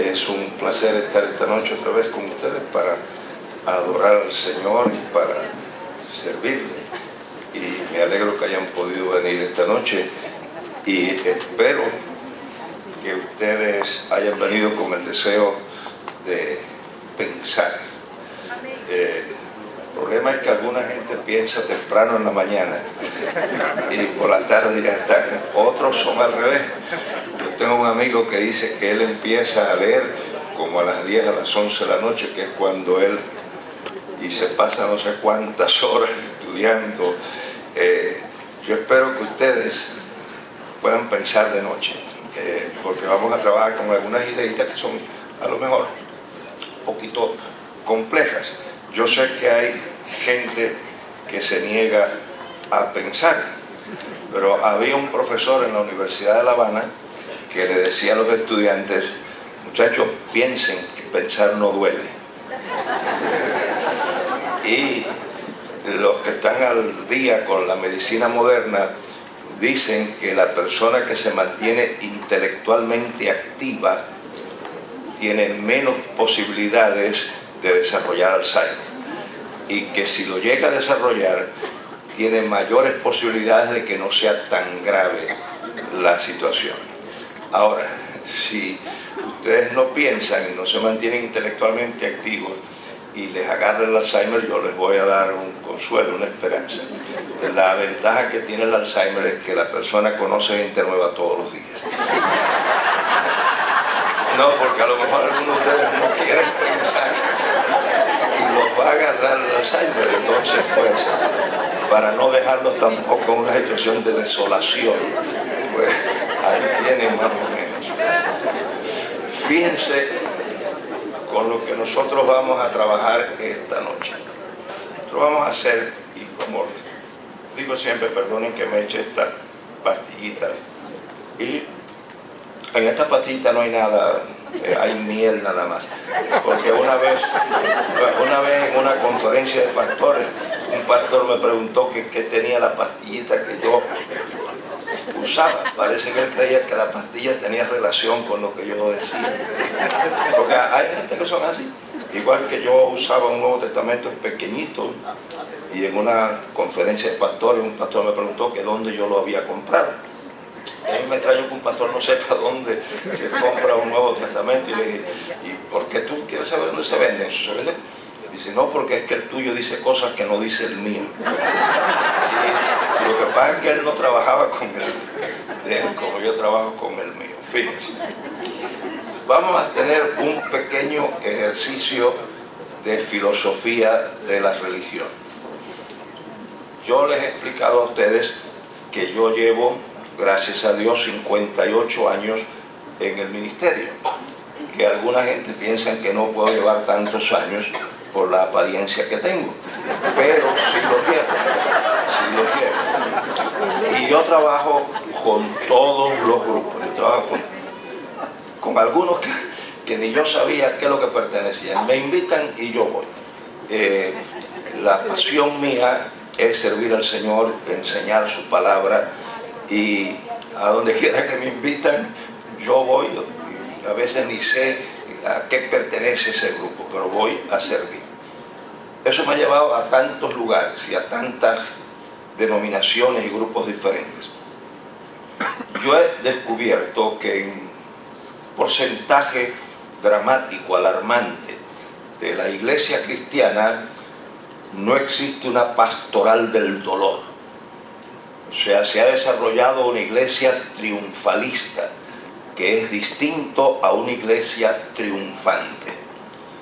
Es un placer estar esta noche otra vez con ustedes para adorar al Señor y para servirle. Y me alegro que hayan podido venir esta noche y espero que ustedes hayan venido con el deseo de pensar. El problema es que alguna gente piensa temprano en la mañana y por la tarde ya está. Otros son al revés. Yo tengo un amigo que dice que él empieza a leer como a las 10, a las 11 de la noche, que es cuando él, y se pasa no sé cuántas horas estudiando. Yo espero que ustedes puedan pensar de noche, porque vamos a trabajar con algunas ideitas que son a lo mejor un poquito complejas. Yo sé que hay gente que se niega a pensar, pero había un profesor en la Universidad de La Habana que le decía a los estudiantes: muchachos, piensen que pensar no duele. Y los que están al día con la medicina moderna dicen que la persona que se mantiene intelectualmente activa tiene menos posibilidades de desarrollar Alzheimer, y que si lo llega a desarrollar tiene mayores posibilidades de que no sea tan grave la situación. Ahora, si ustedes no piensan y no se mantienen intelectualmente activos y les agarra el Alzheimer, yo les voy a dar un consuelo, una esperanza. La ventaja que tiene el Alzheimer es que la persona conoce gente nueva todos los días. No, porque a lo mejor algunos de ustedes no quieren pensar y los va a agarrar el Alzheimer. Entonces, pues, para no dejarlos tampoco en una situación de desolación, pues ahí tienen más o menos. Fíjense con lo que nosotros vamos a trabajar esta noche. Nosotros vamos a hacer, y como digo siempre, perdonen que me eche esta pastillita, y en esta pastillita no hay nada, hay miel nada más, porque una vez en una conferencia de pastores, un pastor me preguntó qué tenía la pastillita que yo usaba. Parece que él creía que la pastilla tenía relación con lo que yo decía, porque hay gente que son así. Igual que yo usaba un Nuevo Testamento pequeñito, y en una conferencia de pastores un pastor me preguntó que dónde yo lo había comprado. A mí me extraño que un pastor no sepa dónde se compra un Nuevo Testamento, y le dije: ¿y por qué tú quieres saber dónde se vende? ¿Se vende? Dice: no, porque es que el tuyo dice cosas que no dice el mío. Y lo que pasa es que él no trabajaba con el de él como yo trabajo con el mío. Fíjense, vamos a tener un pequeño ejercicio de filosofía de la religión. Yo les he explicado a ustedes que yo llevo, gracias a Dios, 58 años en el ministerio, que alguna gente piensa que no puedo llevar tantos años por la apariencia que tengo, pero sí los llevo. Y yo trabajo con todos los grupos. Yo trabajo con algunos que ni yo sabía qué es lo que pertenecían. Me invitan y yo voy. La pasión mía es servir al Señor, enseñar su palabra, y a donde quiera que me invitan, yo voy. A veces ni sé a qué pertenece ese grupo, pero voy a servir. Eso me ha llevado a tantos lugares y a tantas denominaciones y grupos diferentes. Yo he descubierto que en porcentaje dramático, alarmante, de la iglesia cristiana no existe una pastoral del dolor. O sea, se ha desarrollado una iglesia triunfalista, que es distinto a una iglesia triunfante.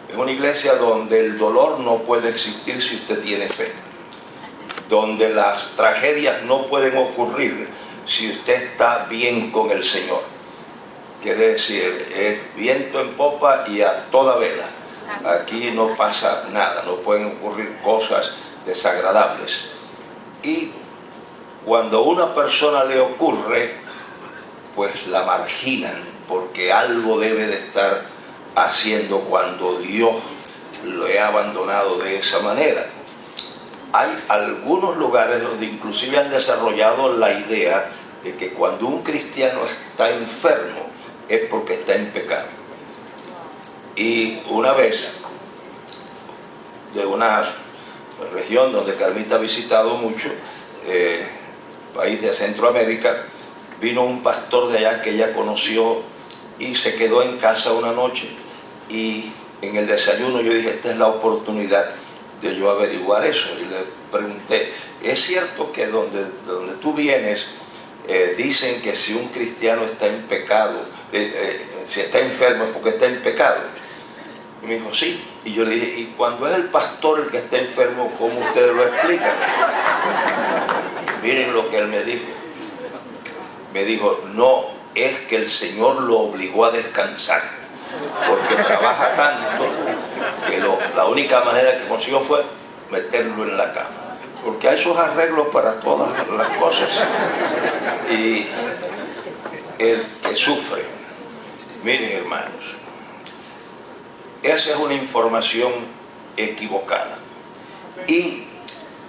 Es una iglesia donde el dolor no puede existir si usted tiene fe, donde las tragedias no pueden ocurrir si usted está bien con el Señor. Quiere decir, es viento en popa y a toda vela. Aquí no pasa nada, no pueden ocurrir cosas desagradables. Y cuando a una persona le ocurre, pues la marginan, porque algo debe de estar haciendo cuando Dios lo ha abandonado de esa manera. Hay algunos lugares donde inclusive han desarrollado la idea de que cuando un cristiano está enfermo es porque está en pecado. Y una vez, de una región donde Carmita ha visitado mucho, país de Centroamérica, vino un pastor de allá que ella conoció y se quedó en casa una noche, y en el desayuno yo dije, esta es la oportunidad de yo averiguar eso, y le pregunté, ¿es cierto que donde tú vienes dicen que si un cristiano está en pecado, si está enfermo es porque está en pecado? Y me dijo, sí. Y yo le dije, ¿y cuando es el pastor el que está enfermo, cómo ustedes lo explican? Miren lo que él me dijo. Me dijo, no, es que el Señor lo obligó a descansar, porque trabaja tanto que la única manera que consiguió fue meterlo en la cama, porque hay esos arreglos para todas las cosas. Y el que sufre, miren hermanos, esa es una información equivocada, y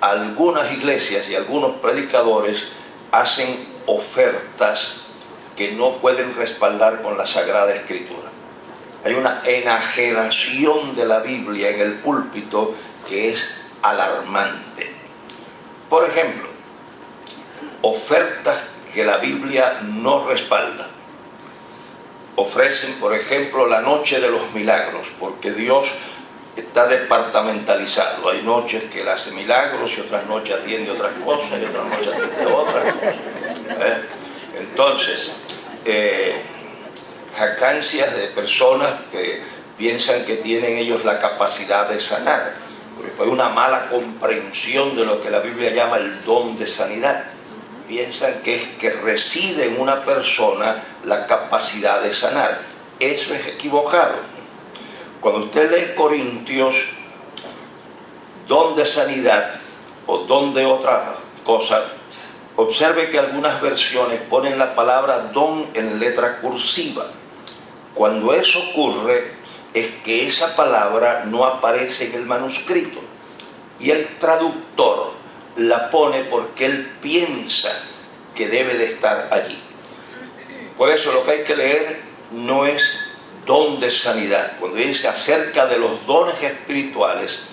algunas iglesias y algunos predicadores hacen ofertas que no pueden respaldar con la Sagrada Escritura. Hay una enajenación de la Biblia en el púlpito que es alarmante. Por ejemplo, ofertas que la Biblia no respalda. Ofrecen, por ejemplo, la noche de los milagros, porque Dios está departamentalizado. Hay noches que él hace milagros y otras noches atiende otras cosas y otras noches atiende otras cosas. Entonces, jactancias de personas que piensan que tienen ellos la capacidad de sanar, porque hay una mala comprensión de lo que la Biblia llama el don de sanidad. Piensan que es que reside en una persona la capacidad de sanar. Eso es equivocado. Cuando usted lee Corintios, don de sanidad o don de otra cosa, observe que algunas versiones ponen la palabra don en letra cursiva. Cuando eso ocurre, es que esa palabra no aparece en el manuscrito, y el traductor la pone porque él piensa que debe de estar allí. Por eso lo que hay que leer no es don de sanidad. Cuando dice acerca de los dones espirituales,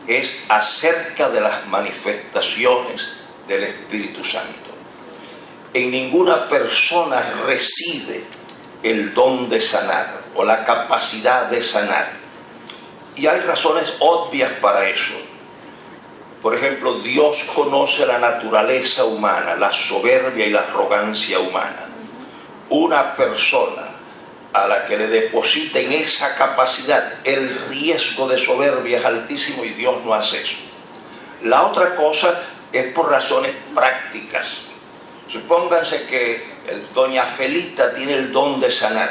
es acerca de las manifestaciones del Espíritu Santo. En ninguna persona reside el don de sanar o la capacidad de sanar. Y hay razones obvias para eso. Por ejemplo, Dios conoce la naturaleza humana, la soberbia y la arrogancia humana. Una persona a la que le depositen esa capacidad, el riesgo de soberbia es altísimo, y Dios no hace eso. La otra cosa es por razones prácticas. Supónganse que doña Felita tiene el don de sanar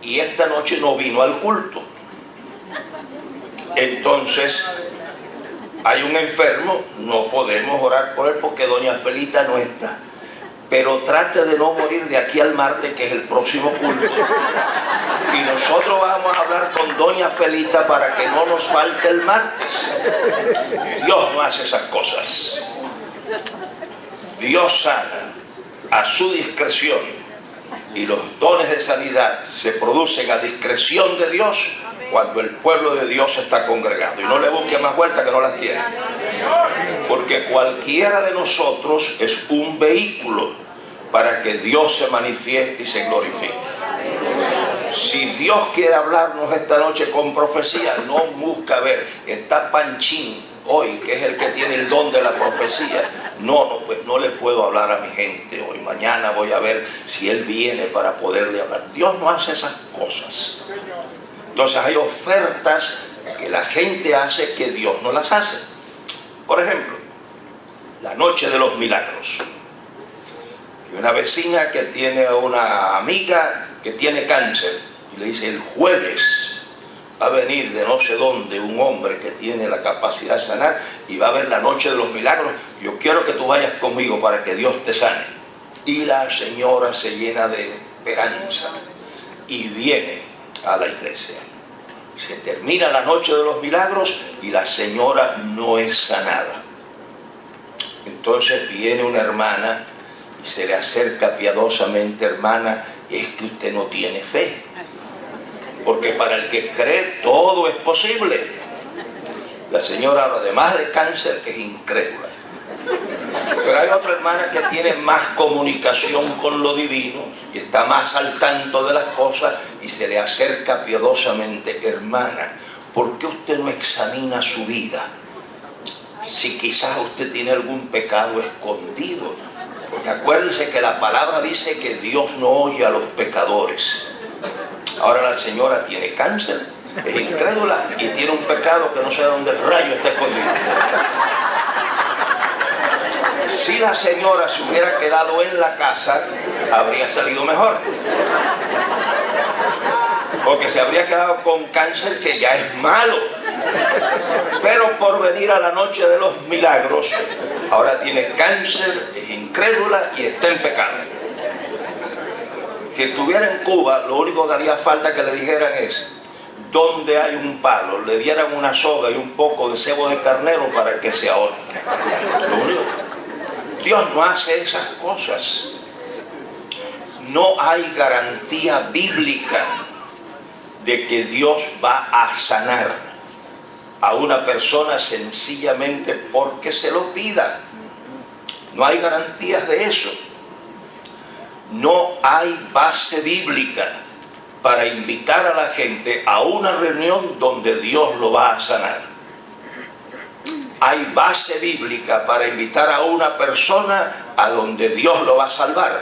y esta noche no vino al culto. Entonces hay un enfermo, no podemos orar por él porque doña Felita no está. Pero trate de no morir de aquí al martes, que es el próximo culto. Y nosotros vamos a hablar con doña Felita para que no nos falte el martes. Dios no hace esas cosas. Dios sana a su discreción, y los dones de sanidad se producen a discreción de Dios cuando el pueblo de Dios está congregado. Y no le busque más vueltas que no las tiene. Porque cualquiera de nosotros es un vehículo para que Dios se manifieste y se glorifique. Si Dios quiere hablarnos esta noche con profecía, no busca ver, está Panchín hoy, que es el que tiene el don de la profecía. No, pues no le puedo hablar a mi gente hoy. Mañana voy a ver si él viene para poderle hablar. Dios no hace esas cosas. Entonces hay ofertas que la gente hace que Dios no las hace. Por ejemplo, la noche de los milagros. Y una vecina que tiene una amiga que tiene cáncer, y le dice, el jueves va a venir de no sé dónde un hombre que tiene la capacidad de sanar y va a ver la noche de los milagros. Yo quiero que tú vayas conmigo para que Dios te sane. Y la señora se llena de esperanza y viene a la iglesia. Se termina la noche de los milagros y la señora no es sanada. Entonces viene una hermana y se le acerca piadosamente, hermana, es que usted no tiene fe. porque para el que cree todo es posible. La señora habla además de cáncer que es incrédula. Pero hay otra hermana que tiene más comunicación con lo divino y está más al tanto de las cosas y se le acerca piadosamente: hermana, ¿por qué usted no examina su vida? Si quizás usted tiene algún pecado escondido. Porque acuérdense que la palabra dice que Dios no oye a los pecadores. Ahora la señora tiene cáncer, es incrédula y tiene un pecado que no sé dónde rayo está escondido. Si la señora se hubiera quedado en la casa, habría salido mejor. Porque se habría quedado con cáncer, que ya es malo. Pero por venir a la noche de los milagros, ahora tiene cáncer, es incrédula y está en pecado. Que estuviera en Cuba, lo único que haría falta que le dijeran es: donde hay un palo, le dieran una soga y un poco de cebo de carnero para que se ahorque. Lo único. Dios no hace esas cosas. No hay garantía bíblica de que Dios va a sanar a una persona sencillamente porque se lo pida. No hay garantías de eso. No hay base bíblica para invitar a la gente a una reunión donde Dios lo va a sanar. Hay base bíblica para invitar a una persona a donde Dios lo va a salvar.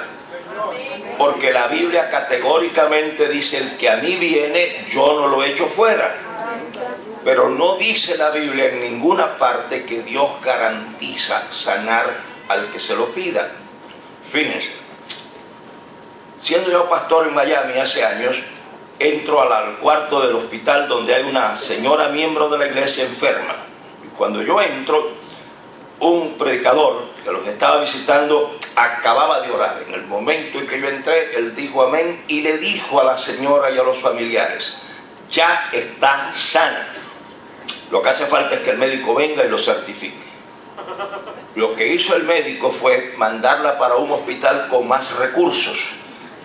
Porque la Biblia categóricamente dice: el que a mí viene, yo no lo echo fuera. Pero no dice la Biblia en ninguna parte que Dios garantiza sanar al que se lo pida. Fíjense, siendo yo pastor en Miami hace años, entro al cuarto del hospital donde hay una señora miembro de la iglesia enferma. Cuando yo entro, un predicador que los estaba visitando acababa de orar. En el momento en que yo entré, él dijo amén y le dijo a la señora y a los familiares: ya está sana. Lo que hace falta es que el médico venga y lo certifique. Lo que hizo el médico fue mandarla para un hospital con más recursos,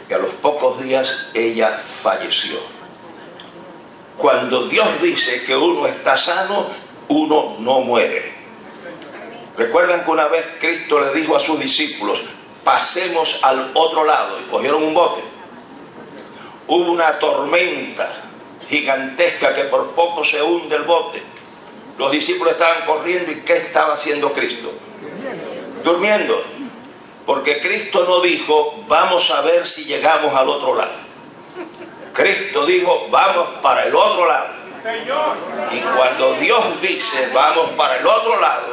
y a los pocos días ella falleció. Cuando Dios dice que uno está sano, uno no muere. Recuerdan que una vez Cristo le dijo a sus discípulos: pasemos al otro lado, y cogieron un bote. Hubo una tormenta gigantesca que por poco se hunde el bote. Los discípulos estaban corriendo, y ¿qué estaba haciendo Cristo? Durmiendo. Porque Cristo no dijo: vamos a ver si llegamos al otro lado. Cristo dijo: vamos para el otro lado. Y cuando Dios dice: vamos para el otro lado,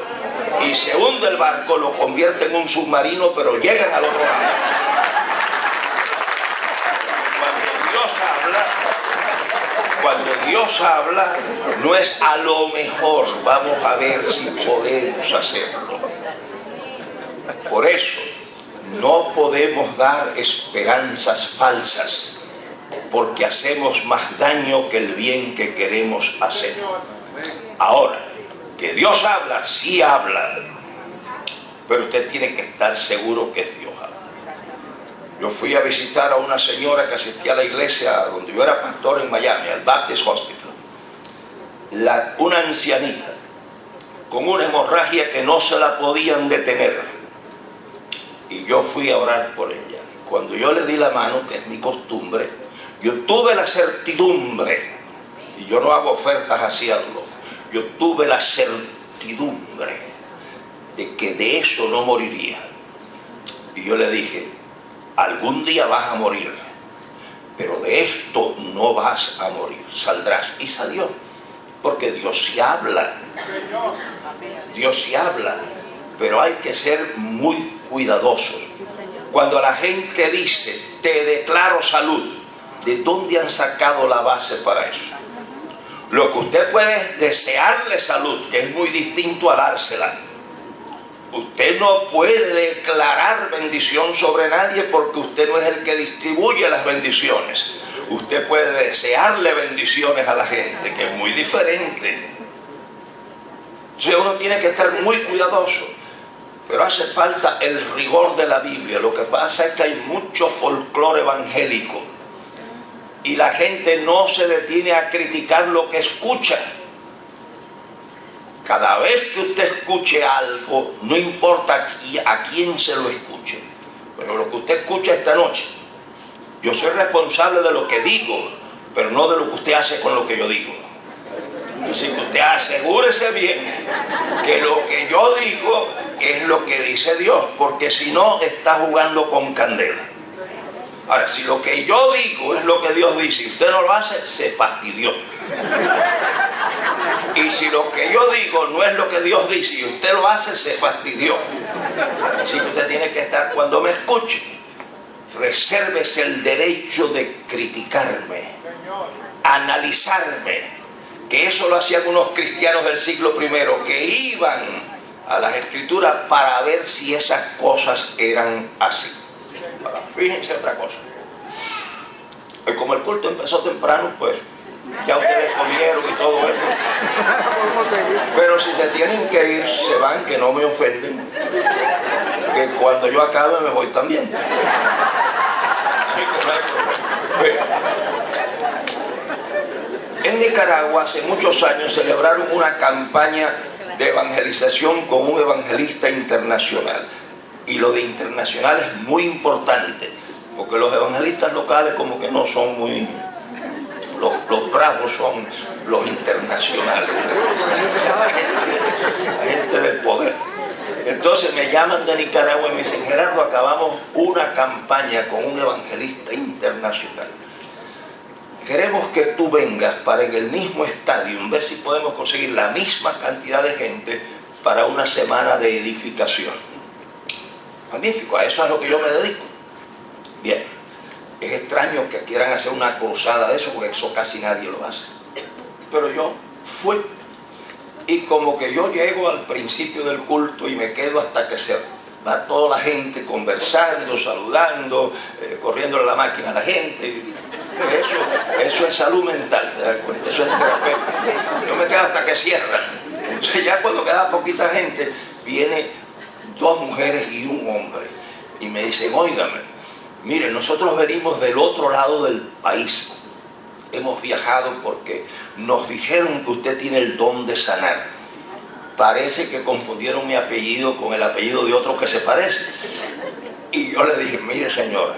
y se hunde el barco, lo convierte en un submarino, pero llegan al otro lado. Cuando Dios habla, no es a lo mejor, vamos a ver si podemos hacerlo. Por eso, no podemos dar esperanzas falsas, porque hacemos más daño que el bien que queremos hacer. Ahora, que Dios habla, sí habla, pero usted tiene que estar seguro que es Dios habla. Yo fui a visitar a una señora que asistía a la iglesia donde yo era pastor en Miami, al Baptist Hospital. Una ancianita con una hemorragia que no se la podían detener. Y yo fui a orar por ella. Cuando yo le di la mano, que es mi costumbre, yo tuve la certidumbre, y yo no hago ofertas así a lo, yo tuve la certidumbre de que de eso no moriría. Y yo le dije: algún día vas a morir, pero de esto no vas a morir, saldrás. Y salió, porque Dios sí habla. Dios sí habla, pero hay que ser muy cuidadosos. Cuando la gente dice: te declaro salud, ¿de dónde han sacado la base para eso? Lo que usted puede es desearle salud, que es muy distinto a dársela. Usted no puede declarar bendición sobre nadie, porque usted no es el que distribuye las bendiciones. Usted puede desearle bendiciones a la gente, que es muy diferente. Entonces uno tiene que estar muy cuidadoso. Pero hace falta el rigor de la Biblia. Lo que pasa es que hay mucho folclore evangélico. y la gente no se detiene a criticar lo que escucha. Cada vez que usted escuche algo, no importa a quién se lo escuche, pero lo que usted escucha esta noche, yo soy responsable de lo que digo, pero no de lo que usted hace con lo que yo digo. Así que usted asegúrese bien que lo que yo digo es lo que dice Dios, porque si no, está jugando con candela. Ahora, si lo que yo digo es lo que Dios dice y usted no lo hace, se fastidió. Y si lo que yo digo no es lo que Dios dice y usted lo hace, se fastidió. Así que usted tiene que estar, cuando me escuche, resérvese el derecho de criticarme, analizarme, que eso lo hacían unos cristianos del siglo I, que iban a las escrituras para ver si esas cosas eran así. Ahora, fíjense otra cosa. Y como el culto empezó temprano, pues ya ustedes comieron y todo eso. Pero si se tienen que ir, se van, que no me ofenden. Que cuando yo acabe me voy también. En Nicaragua hace muchos años celebraron una campaña de evangelización con un evangelista internacional. Y lo de internacional es muy importante, porque los evangelistas locales como que no son muy... Los bravos son los internacionales, la gente del poder. Entonces me llaman de Nicaragua y me dicen: Gerardo, acabamos una campaña con un evangelista internacional. Queremos que tú vengas para en el mismo estadio ver si podemos conseguir la misma cantidad de gente para una semana de edificación. Magnífico, a eso es a lo que yo me dedico. Bien, es extraño que quieran hacer una cruzada de eso, porque eso casi nadie lo hace. Pero yo fui, y como que yo llego al principio del culto y me quedo hasta que se va toda la gente conversando, saludando, corriendo la máquina a la gente. Eso es salud mental, ¿te das cuenta? Eso es terapéutico. Yo me quedo hasta que cierran. Entonces ya cuando queda poquita gente, viene 2 mujeres y un hombre y me dicen: óigame, mire, nosotros venimos del otro lado del país, hemos viajado porque nos dijeron que usted tiene el don de sanar. Parece que confundieron mi apellido con el apellido de otro que se parece. Y yo le dije: mire, señora,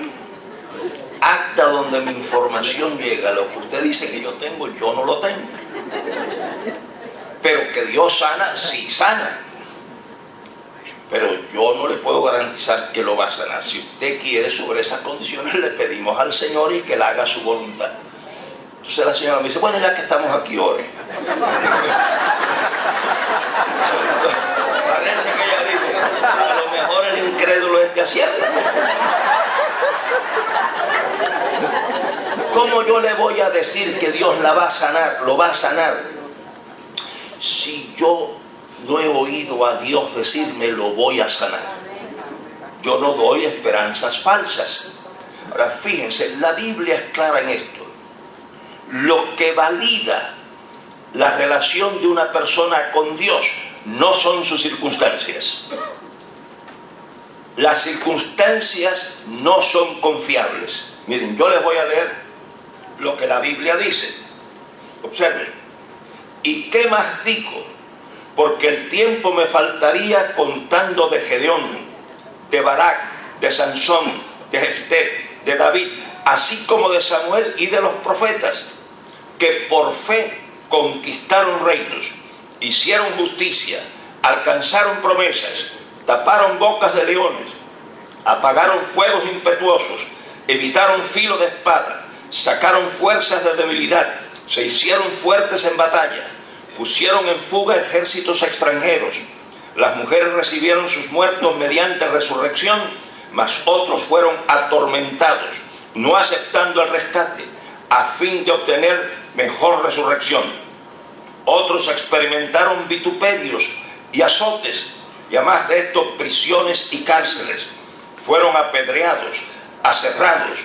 hasta donde mi información llega, lo que usted dice que yo tengo, yo no lo tengo. Pero que Dios sana, sí sana. Pero yo no le puedo garantizar que lo va a sanar. Si usted quiere, sobre esas condiciones le pedimos al Señor y que Él haga su voluntad. Entonces la señora me dice: bueno, ya que estamos aquí, ore. Parece que ella dice: a lo mejor el incrédulo es que acierta. ¿Cómo yo le voy a decir que Dios la va a sanar, lo va a sanar, si yo no he oído a Dios decirme lo voy a sanar? Yo no doy esperanzas falsas. Ahora fíjense, la Biblia es clara en esto. Lo que valida la relación de una persona con Dios no son sus circunstancias. Las circunstancias no son confiables. Miren, yo les voy a leer lo que la Biblia dice. Observen. ¿Y qué más digo? Porque el tiempo me faltaría contando de Gedeón, de Barak, de Sansón, de Jefté, de David, así como de Samuel y de los profetas, que por fe conquistaron reinos, hicieron justicia, alcanzaron promesas, taparon bocas de leones, apagaron fuegos impetuosos, evitaron filo de espada, sacaron fuerzas de debilidad, se hicieron fuertes en batalla, pusieron en fuga ejércitos extranjeros. Las mujeres recibieron sus muertos mediante resurrección, mas otros fueron atormentados, no aceptando el rescate, a fin de obtener mejor resurrección. Otros experimentaron vituperios y azotes, y además de esto, prisiones y cárceles. Fueron apedreados, aserrados,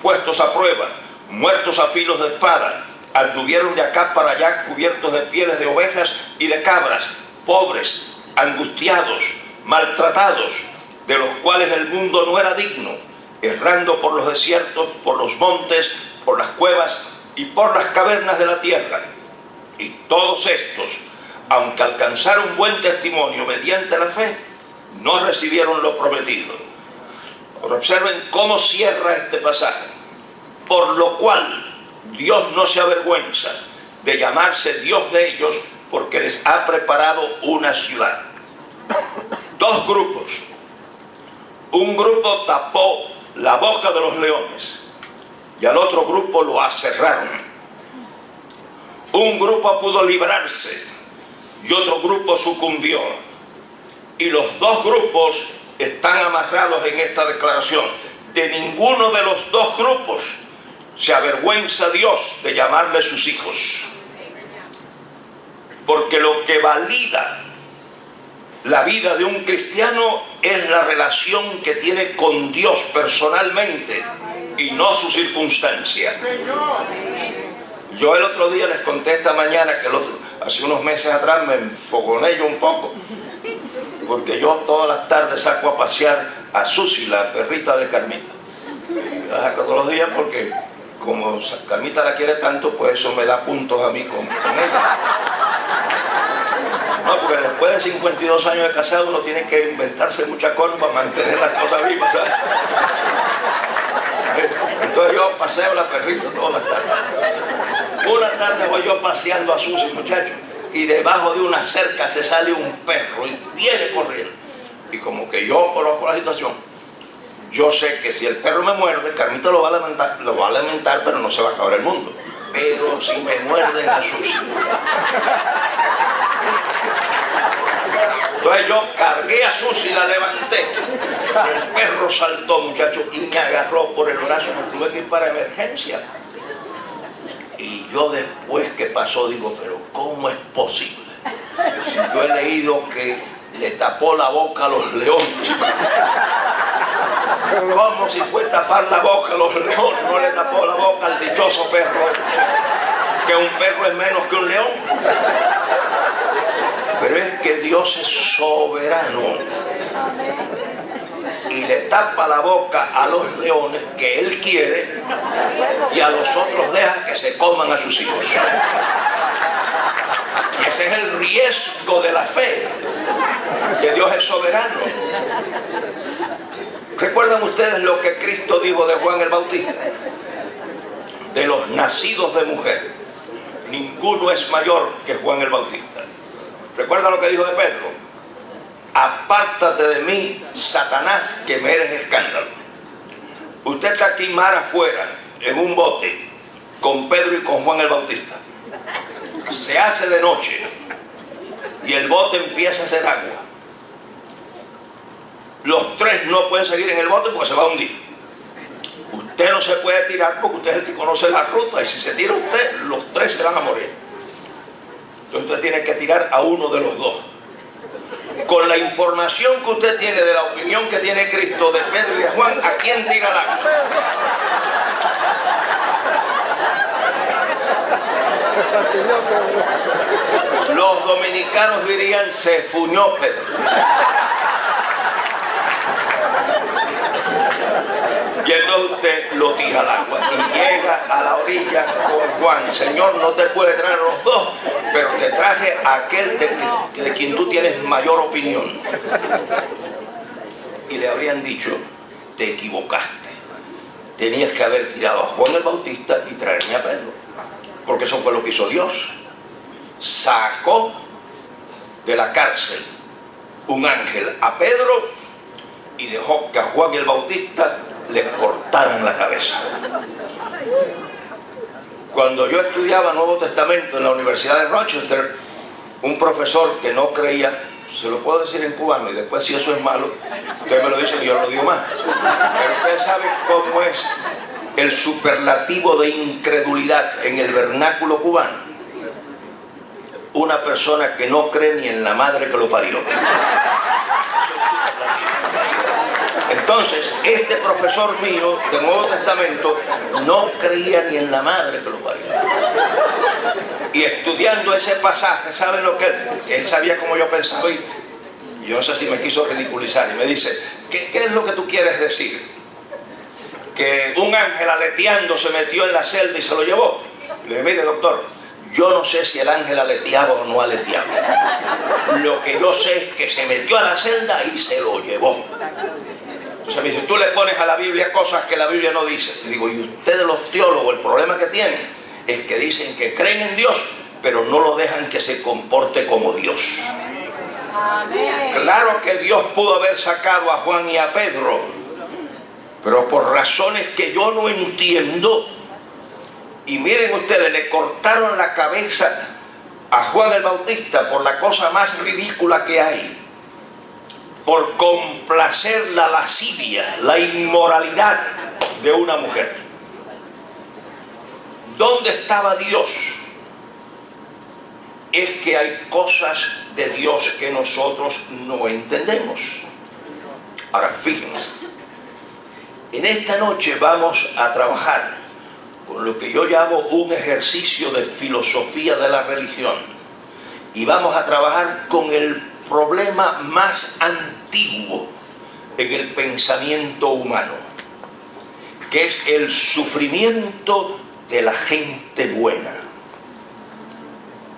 puestos a prueba, muertos a filos de espada, anduvieron de acá para allá cubiertos de pieles de ovejas y de cabras, pobres, angustiados, maltratados, de los cuales el mundo no era digno, errando por los desiertos, por los montes, por las cuevas y por las cavernas de la tierra. Y todos estos, aunque alcanzaron buen testimonio mediante la fe, no recibieron lo prometido. Ahora observen cómo cierra este pasaje. Por lo cual Dios no se avergüenza de llamarse Dios de ellos, porque les ha preparado una ciudad. Dos grupos. Un grupo tapó la boca de los leones y al otro grupo lo aserraron. Un grupo pudo librarse y otro grupo sucumbió. Y los dos grupos están amarrados en esta declaración. De ninguno de los dos grupos se avergüenza Dios de llamarle sus hijos. Porque lo que valida la vida de un cristiano es la relación que tiene con Dios personalmente y no su circunstancia. Yo el otro día les conté esta mañana que hace unos meses atrás me enfogoné yo un poco, porque yo todas las tardes saco a pasear a Susi, la perrita de Carmita. La saco todos los días porque como Carmita la quiere tanto, pues eso me da puntos a mí con ella. No, porque después de 52 años de casado uno tiene que inventarse mucha cosa para mantener las cosas vivas, ¿sabes? Entonces yo paseo a la perrita todas las tardes. Una tarde voy yo paseando a Susi, muchachos, y debajo de una cerca se sale un perro y viene corriendo. Y como que yo conozco la situación, yo sé que si el perro me muerde, Carmita lo va a lamentar, pero no se va a acabar el mundo. Pero si me muerden a Susi. Entonces yo cargué a Susi, la levanté. El perro saltó, muchachos, y me agarró por el brazo. Me tuve que ir para emergencia. Y yo después que pasó digo, pero ¿cómo es posible? Si yo he leído que le tapó la boca a los leones. ¿Cómo si fue tapar la boca a los leones? No le tapó la boca al dichoso perro. Que un perro es menos que un león. Pero es que Dios es soberano y le tapa la boca a los leones que Él quiere y a los otros deja que se coman a sus hijos. Y ese es el riesgo de la fe, que Dios es soberano. ¿Recuerdan ustedes lo que Cristo dijo de Juan el Bautista? De los nacidos de mujer, ninguno es mayor que Juan el Bautista. ¿Recuerda lo que dijo de Pedro? Apártate de mí, Satanás, que me eres escándalo. Usted está aquí mar afuera, en un bote, con Pedro y con Juan el Bautista. Se hace de noche y el bote empieza a hacer agua. Los tres no pueden seguir en el bote porque se va a hundir. Usted no se puede tirar porque usted es el que conoce la ruta, y si se tira usted, los tres se van a morir. Entonces usted tiene que tirar a uno de los dos. Con la información que usted tiene de la opinión que tiene Cristo de Pedro y de Juan, ¿a quién tira el agua? Los dominicanos dirían, se fuñó Pedro. Y entonces usted lo tira al agua y llega a la orilla con Juan. Señor, no te puede traer a los dos, pero te traje a aquel de quien tú tienes mayor opinión. Y le habrían dicho, te equivocaste. Tenías que haber tirado a Juan el Bautista y traerme a Pedro. Porque eso fue lo que hizo Dios. Sacó de la cárcel un ángel a Pedro y dejó que a Juan el Bautista le cortaran la cabeza. Cuando yo estudiaba Nuevo Testamento en la Universidad de Rochester, un profesor que no creía, se lo puedo decir en cubano y después si eso es malo, ustedes me lo dicen y yo lo digo más, pero ustedes saben cómo es el superlativo de incredulidad en el vernáculo cubano. Una persona que no cree ni en la madre que lo parió. Entonces, este profesor mío del Nuevo Testamento no creía ni en la madre que lo parió. Y estudiando ese pasaje, ¿saben lo que él sabía cómo yo pensaba? Y yo no sé si me quiso ridiculizar y me dice, ¿qué es lo que tú quieres decir? que un ángel aleteando se metió en la celda y se lo llevó. Le dije, mire doctor, yo no sé si el ángel aleteaba o no aleteaba. Lo que yo sé es que se metió a la celda y se lo llevó. Entonces me dice, tú le pones a la Biblia cosas que la Biblia no dice. Y digo, y ustedes los teólogos, el problema que tienen es que dicen que creen en Dios, pero no lo dejan que se comporte como Dios. Amén. Claro que Dios pudo haber sacado a Juan y a Pedro, pero por razones que yo no entiendo. Y miren ustedes, le cortaron la cabeza a Juan el Bautista por la cosa más ridícula que hay, por complacer la lascivia, la inmoralidad de una mujer. ¿Dónde estaba Dios? Es que hay cosas de Dios que nosotros no entendemos. Ahora fíjense, en esta noche vamos a trabajar con lo que yo llamo un ejercicio de filosofía de la religión, y vamos a trabajar con el problema más antiguo en el pensamiento humano, que es el sufrimiento de la gente buena.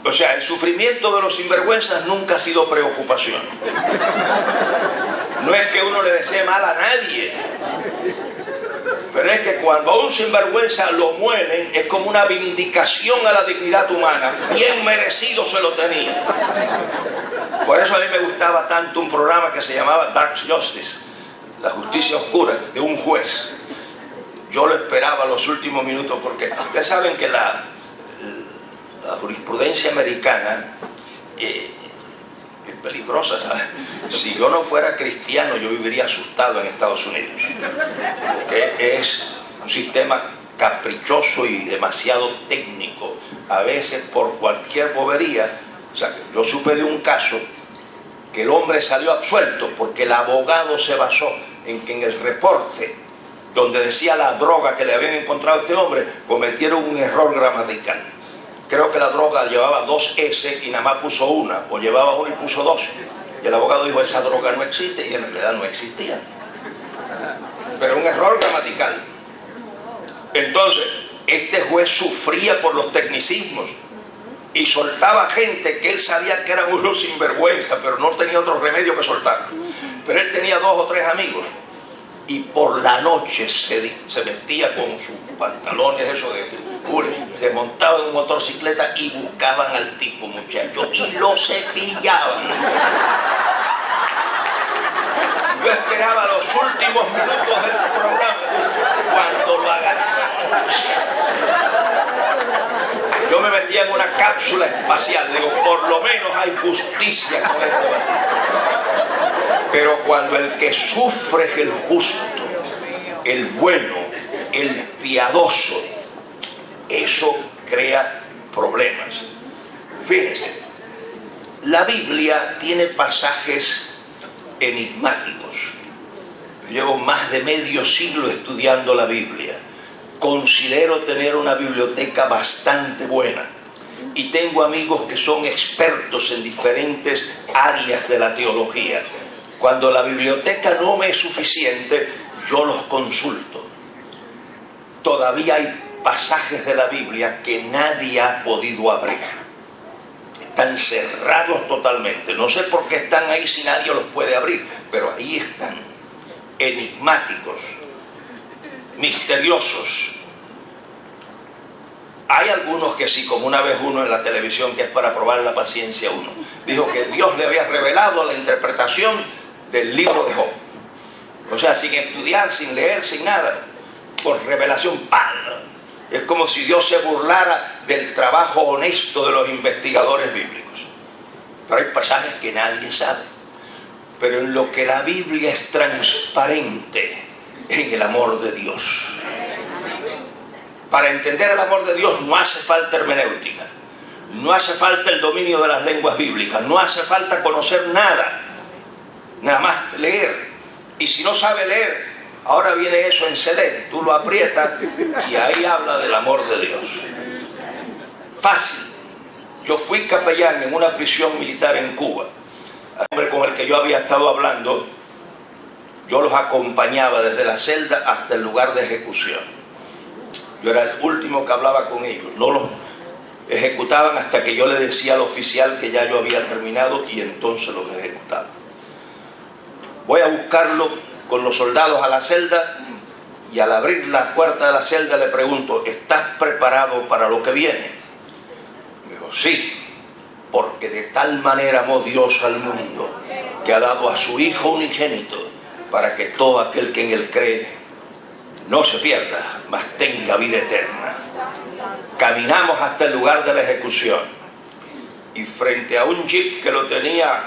O sea, el sufrimiento de los sinvergüenzas nunca ha sido preocupación. No es que uno le desee mal a nadie, pero es que cuando a un sinvergüenza lo muelen, es como una vindicación a la dignidad humana. Bien merecido se lo tenía. Por eso a mí me gustaba tanto un programa que se llamaba Dark Justice, la justicia oscura, de un juez. Yo lo esperaba los últimos minutos porque ustedes saben que la jurisprudencia americana es peligrosa, ¿sabes? Si yo no fuera cristiano, yo viviría asustado en Estados Unidos, porque es un sistema caprichoso y demasiado técnico, a veces por cualquier bobería. O sea, yo supe de un caso que el hombre salió absuelto porque el abogado se basó en que en el reporte donde decía la droga que le habían encontrado a este hombre, cometieron un error gramatical. Creo que la droga llevaba 2 S y nada más puso una, o llevaba 1 y puso 2. Y el abogado dijo, esa droga no existe, y en realidad no existía. Pero un error gramatical. Entonces, este juez sufría por los tecnicismos y soltaba gente que él sabía que eran unos sinvergüenza, pero no tenía otro remedio que soltar. Pero él tenía 2 o 3 amigos, y por la noche se vestía con sus pantalones, eso de hule, se montaban en motocicleta y buscaban al tipo, muchachos, y lo cepillaban. Yo esperaba los últimos minutos del programa cuando lo agarraban. Yo me metía en una cápsula espacial, digo, por lo menos hay justicia con esto. Pero cuando el que sufre es el justo, el bueno, el piadoso, eso crea problemas. Fíjense, la Biblia tiene pasajes enigmáticos. Llevo más de medio siglo estudiando la Biblia. Considero tener una biblioteca bastante buena y tengo amigos que son expertos en diferentes áreas de la teología. Cuando la biblioteca no me es suficiente, yo los consulto. Todavía hay pasajes de la Biblia que nadie ha podido abrir. Están cerrados totalmente. No sé por qué están ahí si nadie los puede abrir, pero ahí están, enigmáticos, misteriosos. Hay algunos que sí, como una vez uno en la televisión, que es para probar la paciencia uno, dijo que Dios le había revelado la interpretación del libro de Job. O sea, sin estudiar, sin leer, sin nada, por revelación, ¡pam! Es como si Dios se burlara del trabajo honesto de los investigadores bíblicos. Pero hay pasajes que nadie sabe. Pero en lo que la Biblia es transparente, en el amor de Dios. Para entender el amor de Dios no hace falta hermenéutica, no hace falta el dominio de las lenguas bíblicas, no hace falta conocer nada, nada más leer. Y si no sabe leer, ahora viene eso en CD, tú lo aprietas y ahí habla del amor de Dios. Fácil. Yo fui capellán en una prisión militar en Cuba. El hombre con el que yo había estado hablando Yo los acompañaba desde la celda hasta el lugar de ejecución. Yo era el último que hablaba con ellos. No los ejecutaban hasta que yo le decía al oficial que ya yo había terminado, y entonces los ejecutaba. Voy a buscarlo con los soldados a la celda, y al abrir la puerta de la celda le pregunto: ¿estás preparado para lo que viene? Me dijo: sí, porque de tal manera amó Dios al mundo que ha dado a su Hijo unigénito, para que todo aquel que en él cree no se pierda, mas tenga vida eterna. Caminamos hasta el lugar de la ejecución, y frente a un jeep que lo tenía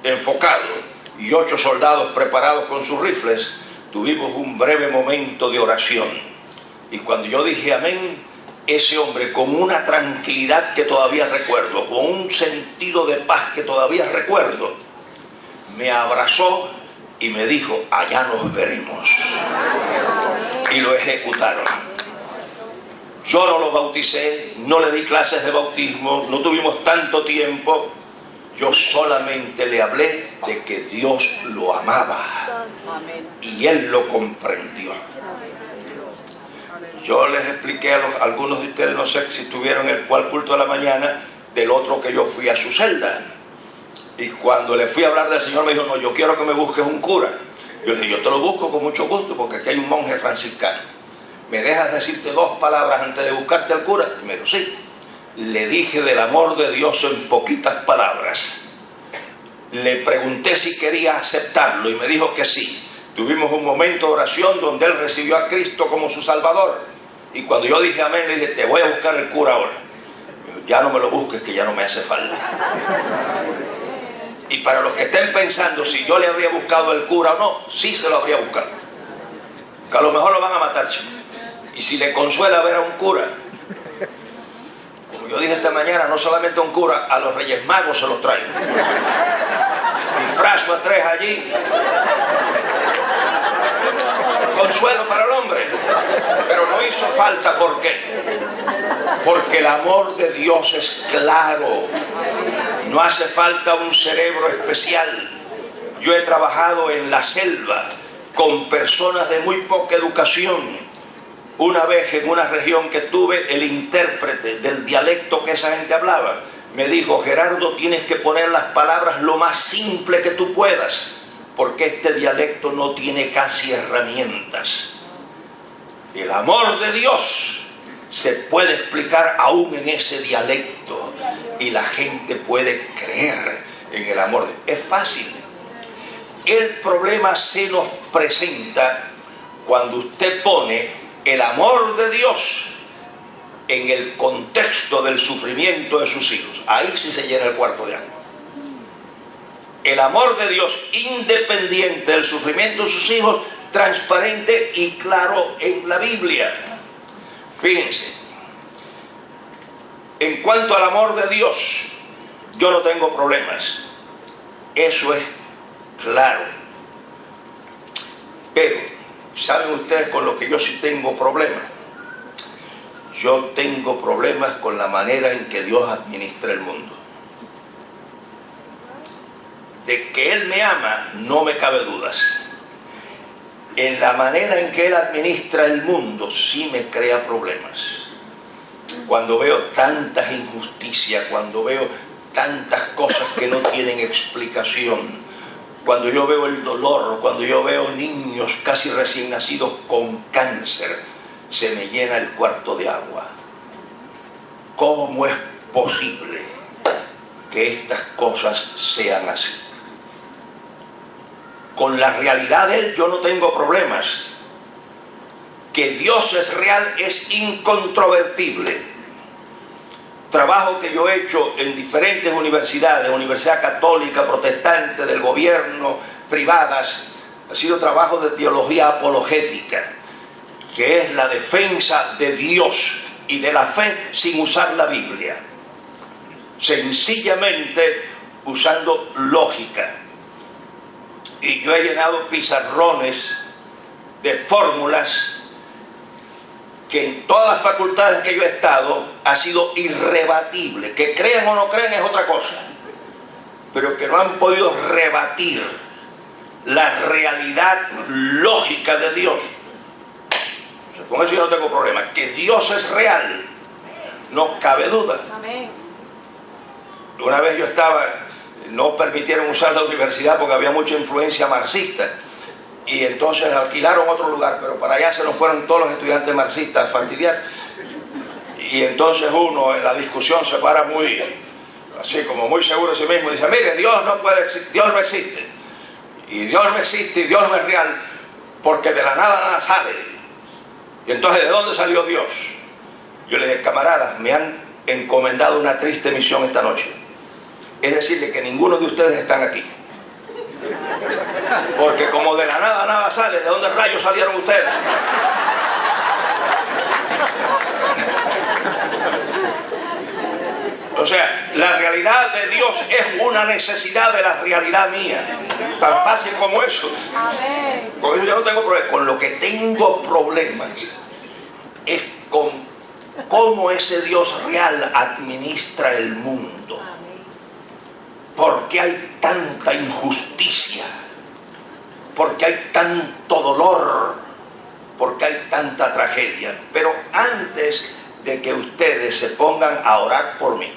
enfocado y 8 soldados preparados con sus rifles, tuvimos un breve momento de oración. Y cuando yo dije amén, ese hombre, con una tranquilidad que todavía recuerdo, con un sentido de paz que todavía recuerdo, me abrazó y me dijo: allá nos veremos. Y lo ejecutaron. Yo no lo bauticé, no le di clases de bautismo, no tuvimos tanto tiempo. Yo solamente le hablé de que Dios lo amaba, y él lo comprendió. Yo les expliqué a algunos de ustedes, no sé si estuvieron en el cual culto de la mañana, del otro que yo fui a su celda. Y cuando le fui a hablar del Señor, me dijo: no, yo quiero que me busques un cura. Yo le dije: yo te lo busco con mucho gusto, porque aquí hay un monje franciscano. ¿Me dejas decirte 2 palabras antes de buscarte al cura? Y me dijo: sí. Le dije del amor de Dios en poquitas palabras. Le pregunté si quería aceptarlo y me dijo que sí. Tuvimos un momento de oración donde él recibió a Cristo como su Salvador. Y cuando yo dije amén, le dije: te voy a buscar el cura ahora. Me dijo: ya no me lo busques, que ya no me hace falta. Y para los que estén pensando si yo le habría buscado el cura o no, sí se lo habría buscado. Que a lo mejor lo van a matar, chicos. Y si le consuela ver a un cura, como yo dije esta mañana, no solamente a un cura, a los Reyes Magos se los traigo. Disfrazo a 3 allí. Consuelo para el hombre. Pero no hizo falta. ¿Por qué? Porque el amor de Dios es claro. No hace falta un cerebro especial. Yo he trabajado en la selva con personas de muy poca educación. Una vez en una región que tuve, el intérprete del dialecto que esa gente hablaba me dijo: Gerardo, tienes que poner las palabras lo más simple que tú puedas, porque este dialecto no tiene casi herramientas. El amor de Dios se puede explicar aún en ese dialecto, y la gente puede creer en el amor. Es fácil. El problema se nos presenta cuando usted pone el amor de Dios en el contexto del sufrimiento de sus hijos. Ahí sí se llena el cuarto de agua. El amor de Dios, independiente del sufrimiento de sus hijos, transparente y claro en la Biblia. Fíjense, en cuanto al amor de Dios, yo no tengo problemas. Eso es claro. Pero ¿saben ustedes con lo que yo sí tengo problemas? Yo tengo problemas con la manera en que Dios administra el mundo. De que Él me ama, no me cabe dudas. En la manera en que Él administra el mundo, sí me crea problemas. Cuando veo tantas injusticias, cuando veo tantas cosas que no tienen explicación, cuando yo veo el dolor, cuando yo veo niños casi recién nacidos con cáncer, se me llena el cuarto de agua. ¿Cómo es posible que estas cosas sean así? Con la realidad de Él yo no tengo problemas. Que Dios es real es incontrovertible. Trabajo que yo he hecho en diferentes universidades, Universidad Católica, Protestante, del gobierno, privadas, ha sido trabajo de teología apologética, que es la defensa de Dios y de la fe sin usar la Biblia, sencillamente usando lógica. Y yo he llenado pizarrones de fórmulas que en todas las facultades que yo he estado ha sido irrebatible. Que crean o no crean es otra cosa, pero que no han podido rebatir la realidad lógica de Dios. Con eso yo no tengo problema. Que Dios es real, no cabe duda. Amén. Una vez yo estaba, no permitieron usar la universidad porque había mucha influencia marxista, y entonces alquilaron otro lugar, pero para allá se nos fueron todos los estudiantes marxistas a fastidiar. Y entonces uno en la discusión se para muy, así como muy seguro de sí mismo, y dice: mire, Dios no puede existir, Dios no existe. Y Dios no existe y Dios no es real, porque de la nada nada sale. Y entonces, ¿de dónde salió Dios? Yo le dije: camaradas, me han encomendado una triste misión esta noche. Es decirle que ninguno de ustedes están aquí. Porque como de la nada nada sale, ¿de dónde rayos salieron ustedes? O sea, la realidad de Dios es una necesidad de la realidad mía. Tan fácil como eso. Amén. Con eso yo no tengo problema. Con lo que tengo problemas es con cómo ese Dios real administra el mundo. ¿Por qué hay tanta injusticia? ¿Por qué hay tanto dolor? ¿Por qué hay tanta tragedia? Pero antes de que ustedes se pongan a orar por mí,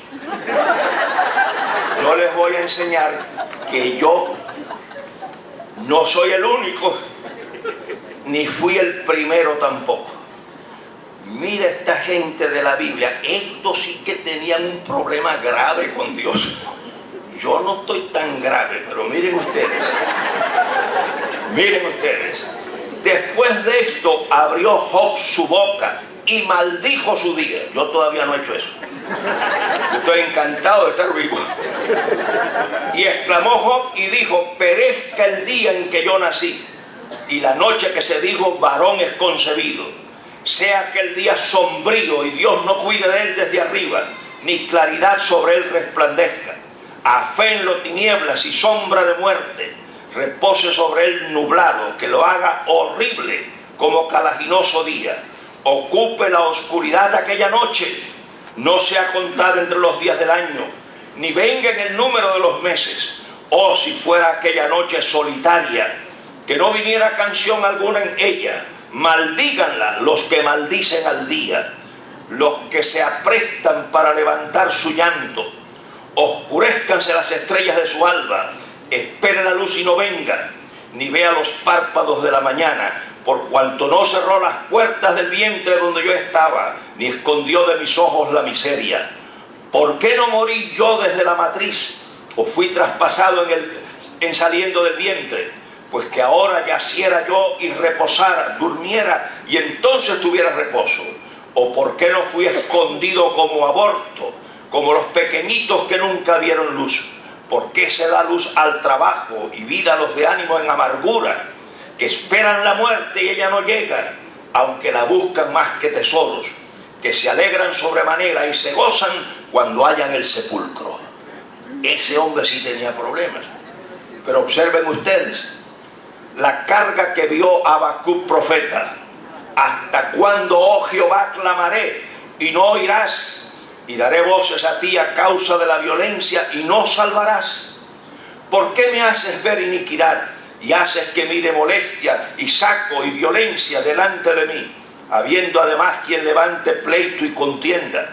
yo les voy a enseñar que yo no soy el único, ni fui el primero tampoco. Mira esta gente de la Biblia, estos sí que tenían un problema grave con Dios. Yo no estoy tan grave, pero miren ustedes. Miren ustedes. Después de esto abrió Job su boca y maldijo su día. Yo todavía no he hecho eso. Yo estoy encantado de estar vivo. Y exclamó Job y dijo: perezca el día en que yo nací y la noche que se dijo varón es concebido. Sea aquel día sombrío y Dios no cuide de él desde arriba, ni claridad sobre él resplandezca. Afénlo tinieblas y sombra de muerte, repose sobre él nublado, que lo haga horrible como calaginoso día. Ocupe la oscuridad aquella noche, no sea contada entre los días del año, ni venga en el número de los meses. Oh, si fuera aquella noche solitaria, que no viniera canción alguna en ella. Maldíganla los que maldicen al día, los que se aprestan para levantar su llanto. Oscurezcanse las estrellas de su alba, espere la luz y no venga, ni vea los párpados de la mañana, por cuanto no cerró las puertas del vientre donde yo estaba, ni escondió de mis ojos la miseria. ¿Por qué no morí yo desde la matriz, o fui traspasado en saliendo del vientre? Pues que ahora yaciera yo y reposara, durmiera y entonces tuviera reposo. ¿O por qué no fui escondido como aborto, como los pequeñitos que nunca vieron luz? ¿Por qué se da luz al trabajo y vida a los de ánimo en amargura, que esperan la muerte y ella no llega, aunque la buscan más que tesoros, que se alegran sobremanera y se gozan cuando hallan el sepulcro? Ese hombre sí tenía problemas. Pero observen ustedes la carga que vio Habacuc profeta. ¿Hasta cuándo, oh Jehová, clamaré y no oirás? Y daré voces a ti a causa de la violencia y no salvarás. ¿Por qué me haces ver iniquidad y haces que mire molestia y saco y violencia delante de mí, habiendo además quien levante pleito y contienda?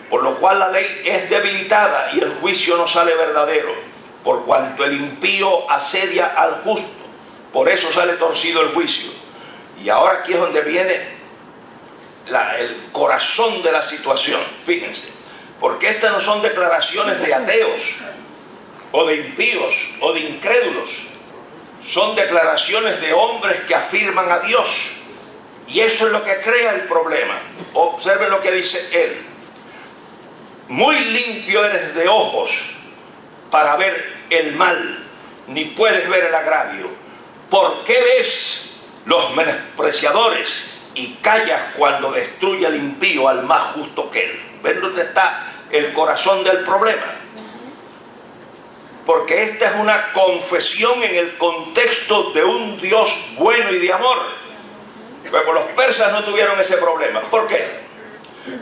Por lo cual la ley es debilitada y el juicio no sale verdadero, por cuanto el impío asedia al justo, por eso sale torcido el juicio. Y ahora aquí es donde viene el corazón de la situación. Fíjense, porque estas no son declaraciones de ateos o de impíos o de incrédulos, son declaraciones de hombres que afirman a Dios, y eso es lo que crea el problema. Observen lo que dice él: muy limpio eres de ojos para ver el mal, ni puedes ver el agravio. ¿Por qué ves los menospreciadores y callas cuando destruye al impío al más justo que él? ¿Ven dónde está el corazón del problema? Porque esta es una confesión en el contexto de un Dios bueno y de amor. Pero los persas no tuvieron ese problema. ¿Por qué?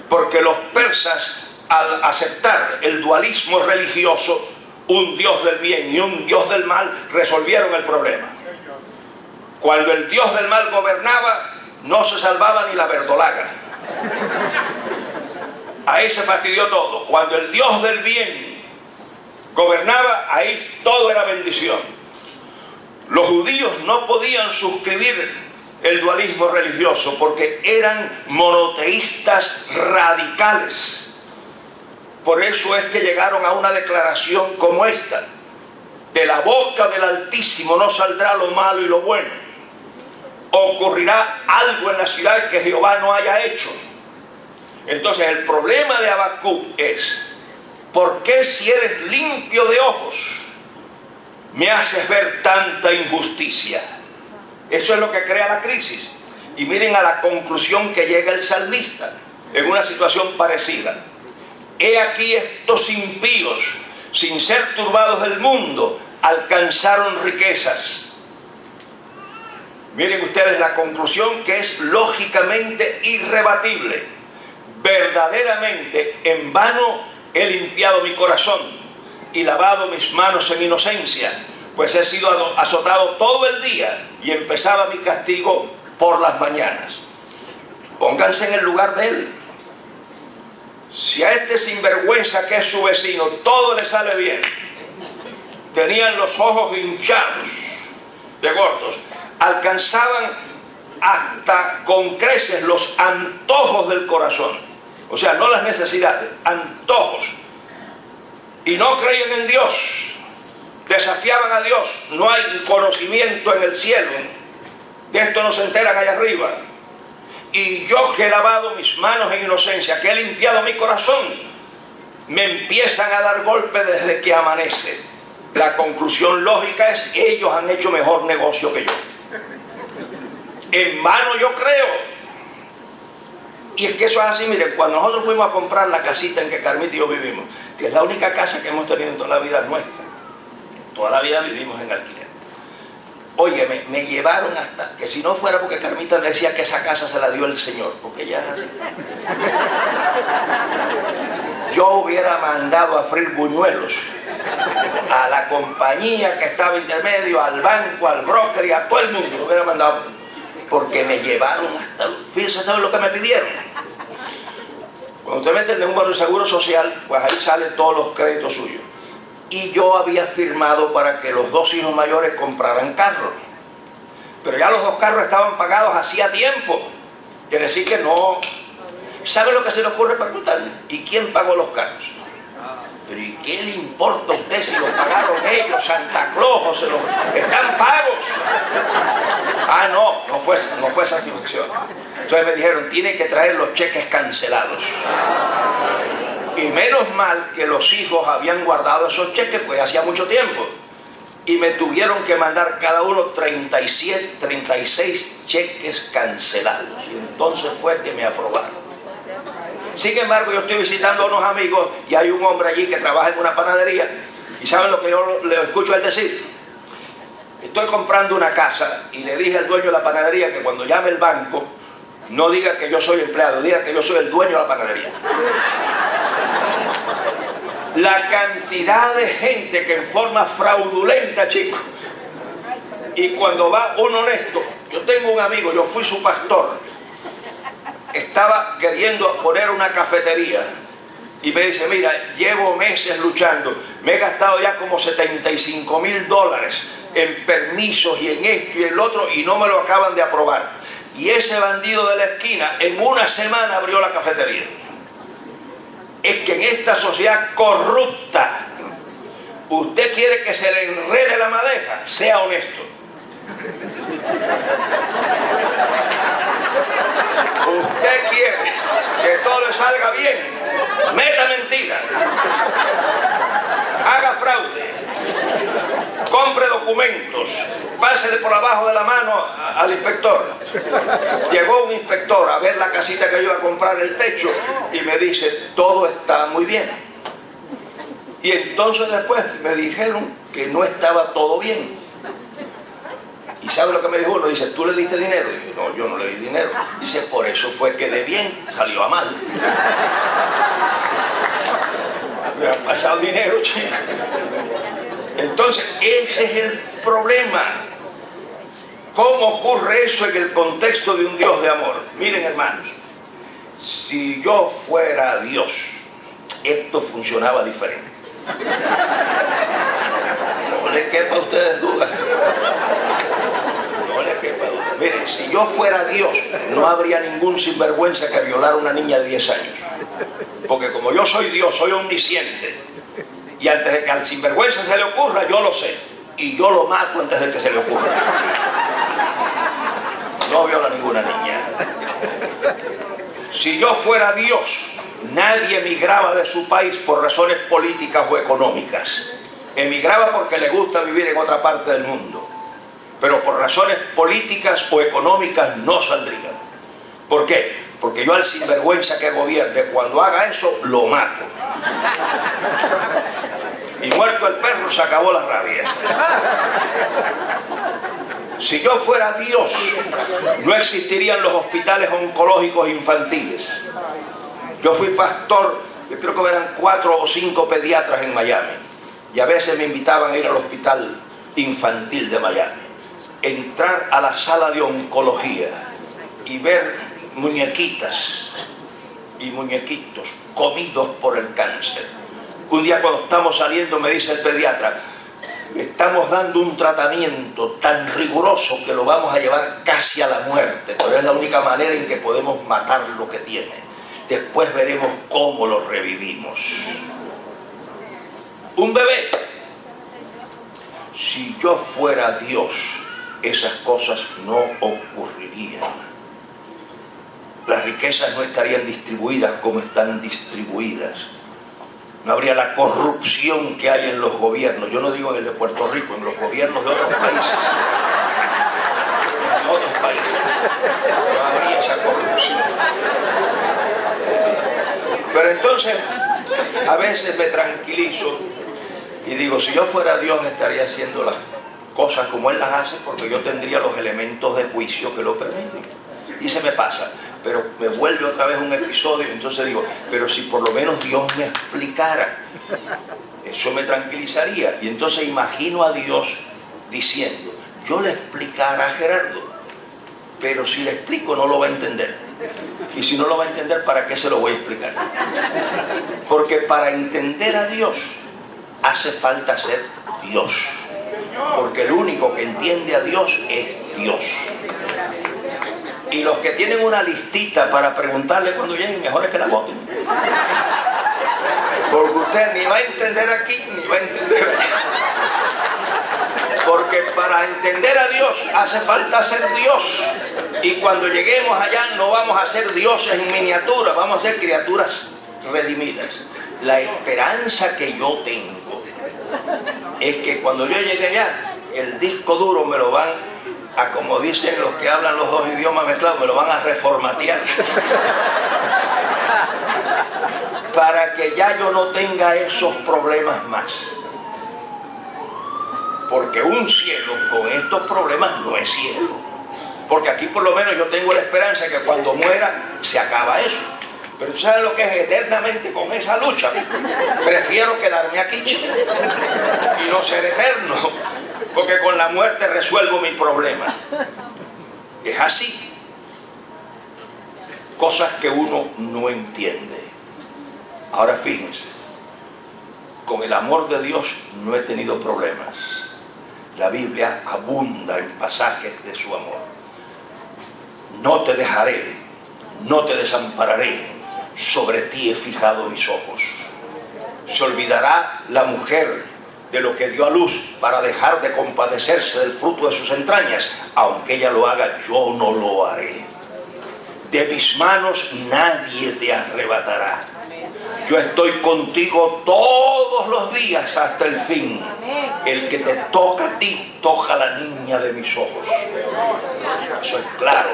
Porque los persas, al aceptar el dualismo religioso, un Dios del bien y un Dios del mal, resolvieron el problema. Cuando el Dios del mal gobernaba, no se salvaba ni la verdolaga. Ahí se fastidió todo. Cuando el Dios del bien gobernaba, ahí todo era bendición. Los judíos no podían suscribir el dualismo religioso porque eran monoteístas radicales. Por eso es que llegaron a una declaración como esta: de la boca del Altísimo no saldrá lo malo y lo bueno. Ocurrirá algo en la ciudad que Jehová no haya hecho. Entonces el problema de Habacuc es: ¿por qué, si eres limpio de ojos, me haces ver tanta injusticia? Eso es lo que crea la crisis. Y miren a la conclusión que llega el salmista en una situación parecida. He aquí estos impíos, sin ser turbados del mundo, alcanzaron riquezas. Miren ustedes la conclusión, que es lógicamente irrebatible. Verdaderamente, en vano he limpiado mi corazón y lavado mis manos en inocencia, pues he sido azotado todo el día y empezaba mi castigo por las mañanas. Pónganse en el lugar de él. Si a este sinvergüenza que es su vecino todo le sale bien, tenían los ojos hinchados de gordos, alcanzaban hasta con creces los antojos del corazón, o sea, no las necesidades, antojos, y no creían en Dios, desafiaban a Dios. No hay conocimiento en el cielo, de esto no se enteran allá arriba. Y yo, que he lavado mis manos en inocencia, que he limpiado mi corazón, me empiezan a dar golpes desde que amanece. La conclusión lógica es: ellos han hecho mejor negocio que yo. En vano yo creo. Y es que eso es así. Miren, cuando nosotros fuimos a comprar la casita en que Carmita y yo vivimos, que es la única casa que hemos tenido en toda la vida nuestra, toda la vida vivimos en alquiler. Oye, me llevaron hasta, que si no fuera porque Carmita decía que esa casa se la dio el Señor, porque ella es así, yo hubiera mandado a freír buñuelos a la compañía que estaba intermedio, al banco, al broker y a todo el mundo. Lo hubiera mandado, porque me llevaron hasta... Fíjense, ¿saben lo que me pidieron? Cuando usted mete el número de seguro social, pues ahí salen todos los créditos suyos. Y yo había firmado para que los dos hijos mayores compraran carros. Pero ya los dos carros estaban pagados hacía tiempo. Quiere decir que no... ¿Sabe lo que se le ocurre preguntarle? ¿Y quién pagó los carros? Pero ¿y qué le importa a usted si los pagaron ellos, Santa Claus, o se los... están pagos? Ah, no fue esa situación. Entonces me dijeron: tiene que traer los cheques cancelados. Y menos mal que los hijos habían guardado esos cheques, pues hacía mucho tiempo. Y me tuvieron que mandar cada uno 36 cheques cancelados. Y entonces fue que me aprobaron. Sin embargo, yo estoy visitando a unos amigos y hay un hombre allí que trabaja en una panadería. ¿Y saben lo que yo le escucho a él decir? Estoy comprando una casa y le dije al dueño de la panadería que cuando llame el banco no diga que yo soy empleado, diga que yo soy el dueño de la panadería. La cantidad de gente que en forma fraudulenta, chicos, y cuando va un honesto... Yo tengo un amigo, yo fui su pastor, estaba queriendo poner una cafetería y me dice: mira, llevo meses luchando, me he gastado ya como $75,000 en permisos y en esto y en lo otro, y no me lo acaban de aprobar. Y ese bandido de la esquina en una semana abrió la cafetería. Es que en esta sociedad corrupta, usted quiere que se le enrede la madeja, sea honesto. Usted quiere que todo le salga bien, meta mentira, haga fraude, compre documentos, pásele por abajo de la mano al inspector. Llegó un inspector a ver la casita que yo iba a comprar, el techo, y me dice: todo está muy bien. Y entonces después me dijeron que no estaba todo bien. ¿Y sabe lo que me dijo uno? Dice: ¿tú le diste dinero? Y dije: no, yo no le di dinero. Dice: por eso fue que de bien salió a mal. Me ha pasado dinero, chico. Entonces, ese es el problema. ¿Cómo ocurre eso en el contexto de un Dios de amor? Miren, hermanos, si yo fuera Dios, esto funcionaba diferente. No les quepa a ustedes dudas. No les quepa dudas. Miren, si yo fuera Dios, no habría ningún sinvergüenza que violara a una niña de 10 años. Porque como yo soy Dios, soy omnisciente. Y antes de que al sinvergüenza se le ocurra, yo lo sé. Y yo lo mato antes de que se le ocurra. No viola a ninguna niña. Si yo fuera Dios, nadie emigraba de su país por razones políticas o económicas. Emigraba porque le gusta vivir en otra parte del mundo. Pero por razones políticas o económicas no saldría. ¿Por qué? Porque yo al sinvergüenza que gobierne, cuando haga eso, lo mato. Y muerto el perro, se acabó la rabia. Si yo fuera Dios, no existirían los hospitales oncológicos infantiles. Yo fui pastor, yo creo que eran 4 o 5 pediatras en Miami. Y a veces me invitaban a ir al hospital infantil de Miami. Entrar a la sala de oncología y ver muñequitas y muñequitos comidos por el cáncer. Un día cuando estamos saliendo me dice el pediatra: estamos dando un tratamiento tan riguroso que lo vamos a llevar casi a la muerte, pero es la única manera en que podemos matar lo que tiene. Después veremos cómo lo revivimos. Un bebé. Si yo fuera Dios, esas cosas no ocurrirían. Las riquezas no estarían distribuidas como están distribuidas. No habría la corrupción que hay en los gobiernos. Yo no digo en el de Puerto Rico, en los gobiernos de otros países. En otros países no habría esa corrupción. Pero entonces, a veces me tranquilizo y digo, si yo fuera Dios estaría haciendo las cosas como Él las hace, porque yo tendría los elementos de juicio que lo permiten. Y se me pasa. Pero me vuelve otra vez un episodio, entonces digo, pero si por lo menos Dios me explicara, eso me tranquilizaría. Y entonces imagino a Dios diciendo, yo le explicara a Gerardo, pero si le explico no lo va a entender. Y si no lo va a entender, ¿para qué se lo voy a explicar? Porque para entender a Dios hace falta ser Dios. Porque el único que entiende a Dios es Dios. Y los que tienen una listita para preguntarle cuando lleguen, mejor es que la voten. Porque usted ni va a entender aquí, ni va a entender allá. Porque para entender a Dios hace falta ser Dios. Y cuando lleguemos allá no vamos a ser dioses en miniatura, vamos a ser criaturas redimidas. La esperanza que yo tengo es que cuando yo llegue allá, el disco duro me lo van a, como dicen los que hablan los dos idiomas mezclados, me lo van a reformatear. Para que ya yo no tenga esos problemas más. Porque un cielo con estos problemas no es cielo. Porque aquí por lo menos yo tengo la esperanza que cuando muera se acaba eso. Pero ¿tú sabes lo que es eternamente con esa lucha? Prefiero quedarme aquí y no ser eterno. Porque con la muerte resuelvo mi problema. Es así. Cosas que uno no entiende. Ahora fíjense, con el amor de Dios no he tenido problemas. La Biblia abunda en pasajes de su amor. No te dejaré, no te desampararé, sobre ti he fijado mis ojos. Se olvidará la mujer de lo que dio a luz para dejar de compadecerse del fruto de sus entrañas. Aunque ella lo haga, yo no lo haré. De mis manos nadie te arrebatará. Yo estoy contigo todos los días hasta el fin. El que te toca a ti, toca a la niña de mis ojos. Eso es claro.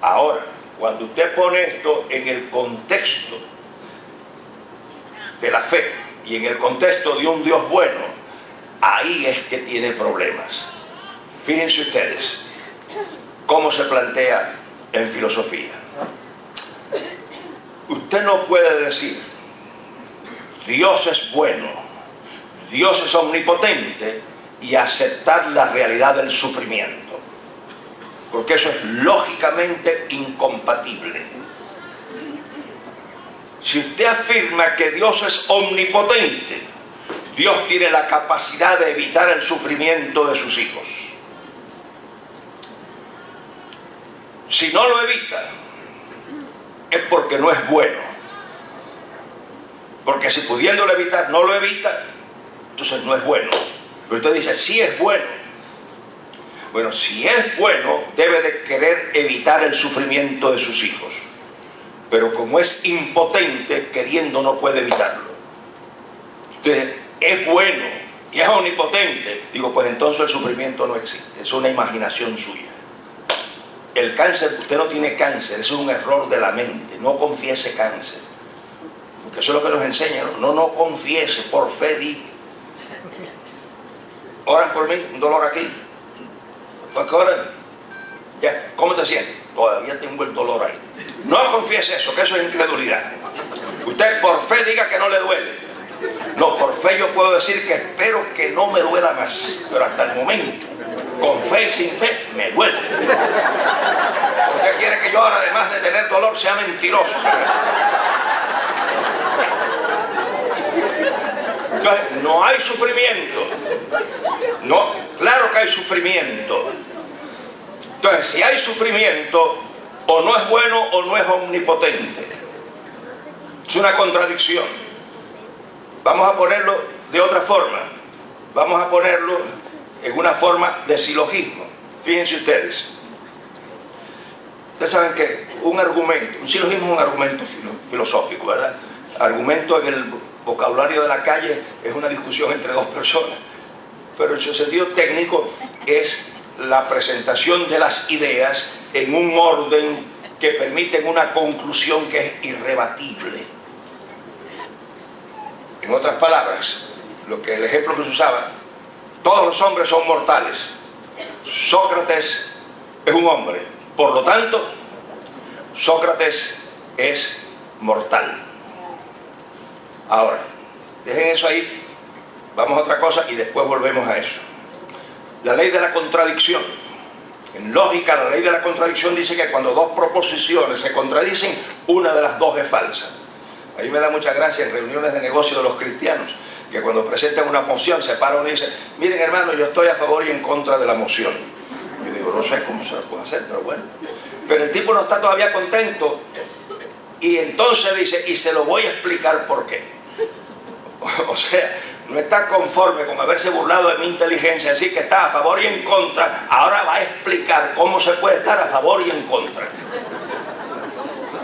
Ahora, cuando usted pone esto en el contexto de la fe y en el contexto de un Dios bueno, ahí es que tiene problemas. Fíjense ustedes cómo se plantea en filosofía. Usted no puede decir Dios es bueno, Dios es omnipotente y aceptar la realidad del sufrimiento. porque eso es lógicamente incompatible. Si usted afirma que Dios es omnipotente, Dios tiene la capacidad de evitar el sufrimiento de sus hijos. Si no lo evita, es porque no es bueno. Porque si pudiéndolo evitar no lo evita, entonces no es bueno. Pero usted dice, sí es bueno. Bueno, si es bueno, debe de querer evitar el sufrimiento de sus hijos. Pero como es impotente, queriendo no puede evitarlo. Entonces, es bueno y es omnipotente. Digo, pues entonces el sufrimiento no existe. Es una imaginación suya. El cáncer, usted no tiene cáncer, eso es un error de la mente. No confiese cáncer. Porque eso es lo que nos enseñan. No confiese, por fe di. Oran por mí, un dolor aquí. ¿Por qué oran? Ya, ¿cómo te sientes? Todavía tengo el dolor ahí. No confiese eso, que eso es incredulidad. Usted por fe diga que no le duele. No, por fe yo puedo decir que espero que no me duela más. Pero hasta el momento, con fe y sin fe, me duele. Usted quiere que yo ahora, además de tener dolor, sea mentiroso. Entonces, no hay sufrimiento. No, claro que hay sufrimiento. Entonces, si hay sufrimiento, o no es bueno o no es omnipotente. Es una contradicción. Vamos a ponerlo de otra forma. Vamos a ponerlo en una forma de silogismo. Fíjense ustedes. Ustedes saben que un silogismo es un argumento filosófico, ¿verdad? Argumento en el vocabulario de la calle es una discusión entre dos personas. Pero en su sentido técnico es la presentación de las ideas en un orden que permiten una conclusión que es irrebatible. En otras palabras, el ejemplo que se usaba, todos los hombres son mortales. Sócrates es un hombre, por lo tanto, Sócrates es mortal. Ahora, dejen eso ahí, vamos a otra cosa y después volvemos a eso. La ley de la contradicción. En lógica, la ley de la contradicción dice que cuando dos proposiciones se contradicen, una de las dos es falsa. A mí me da mucha gracia en reuniones de negocio de los cristianos, que cuando presentan una moción se paran y dicen, miren hermano, yo estoy a favor y en contra de la moción. Yo digo, no sé cómo se lo puede hacer, pero bueno. Pero el tipo no está todavía contento y entonces dice, y se lo voy a explicar por qué. O sea, no está conforme con haberse burlado de mi inteligencia, decir que está a favor y en contra, ahora va a explicar cómo se puede estar a favor y en contra.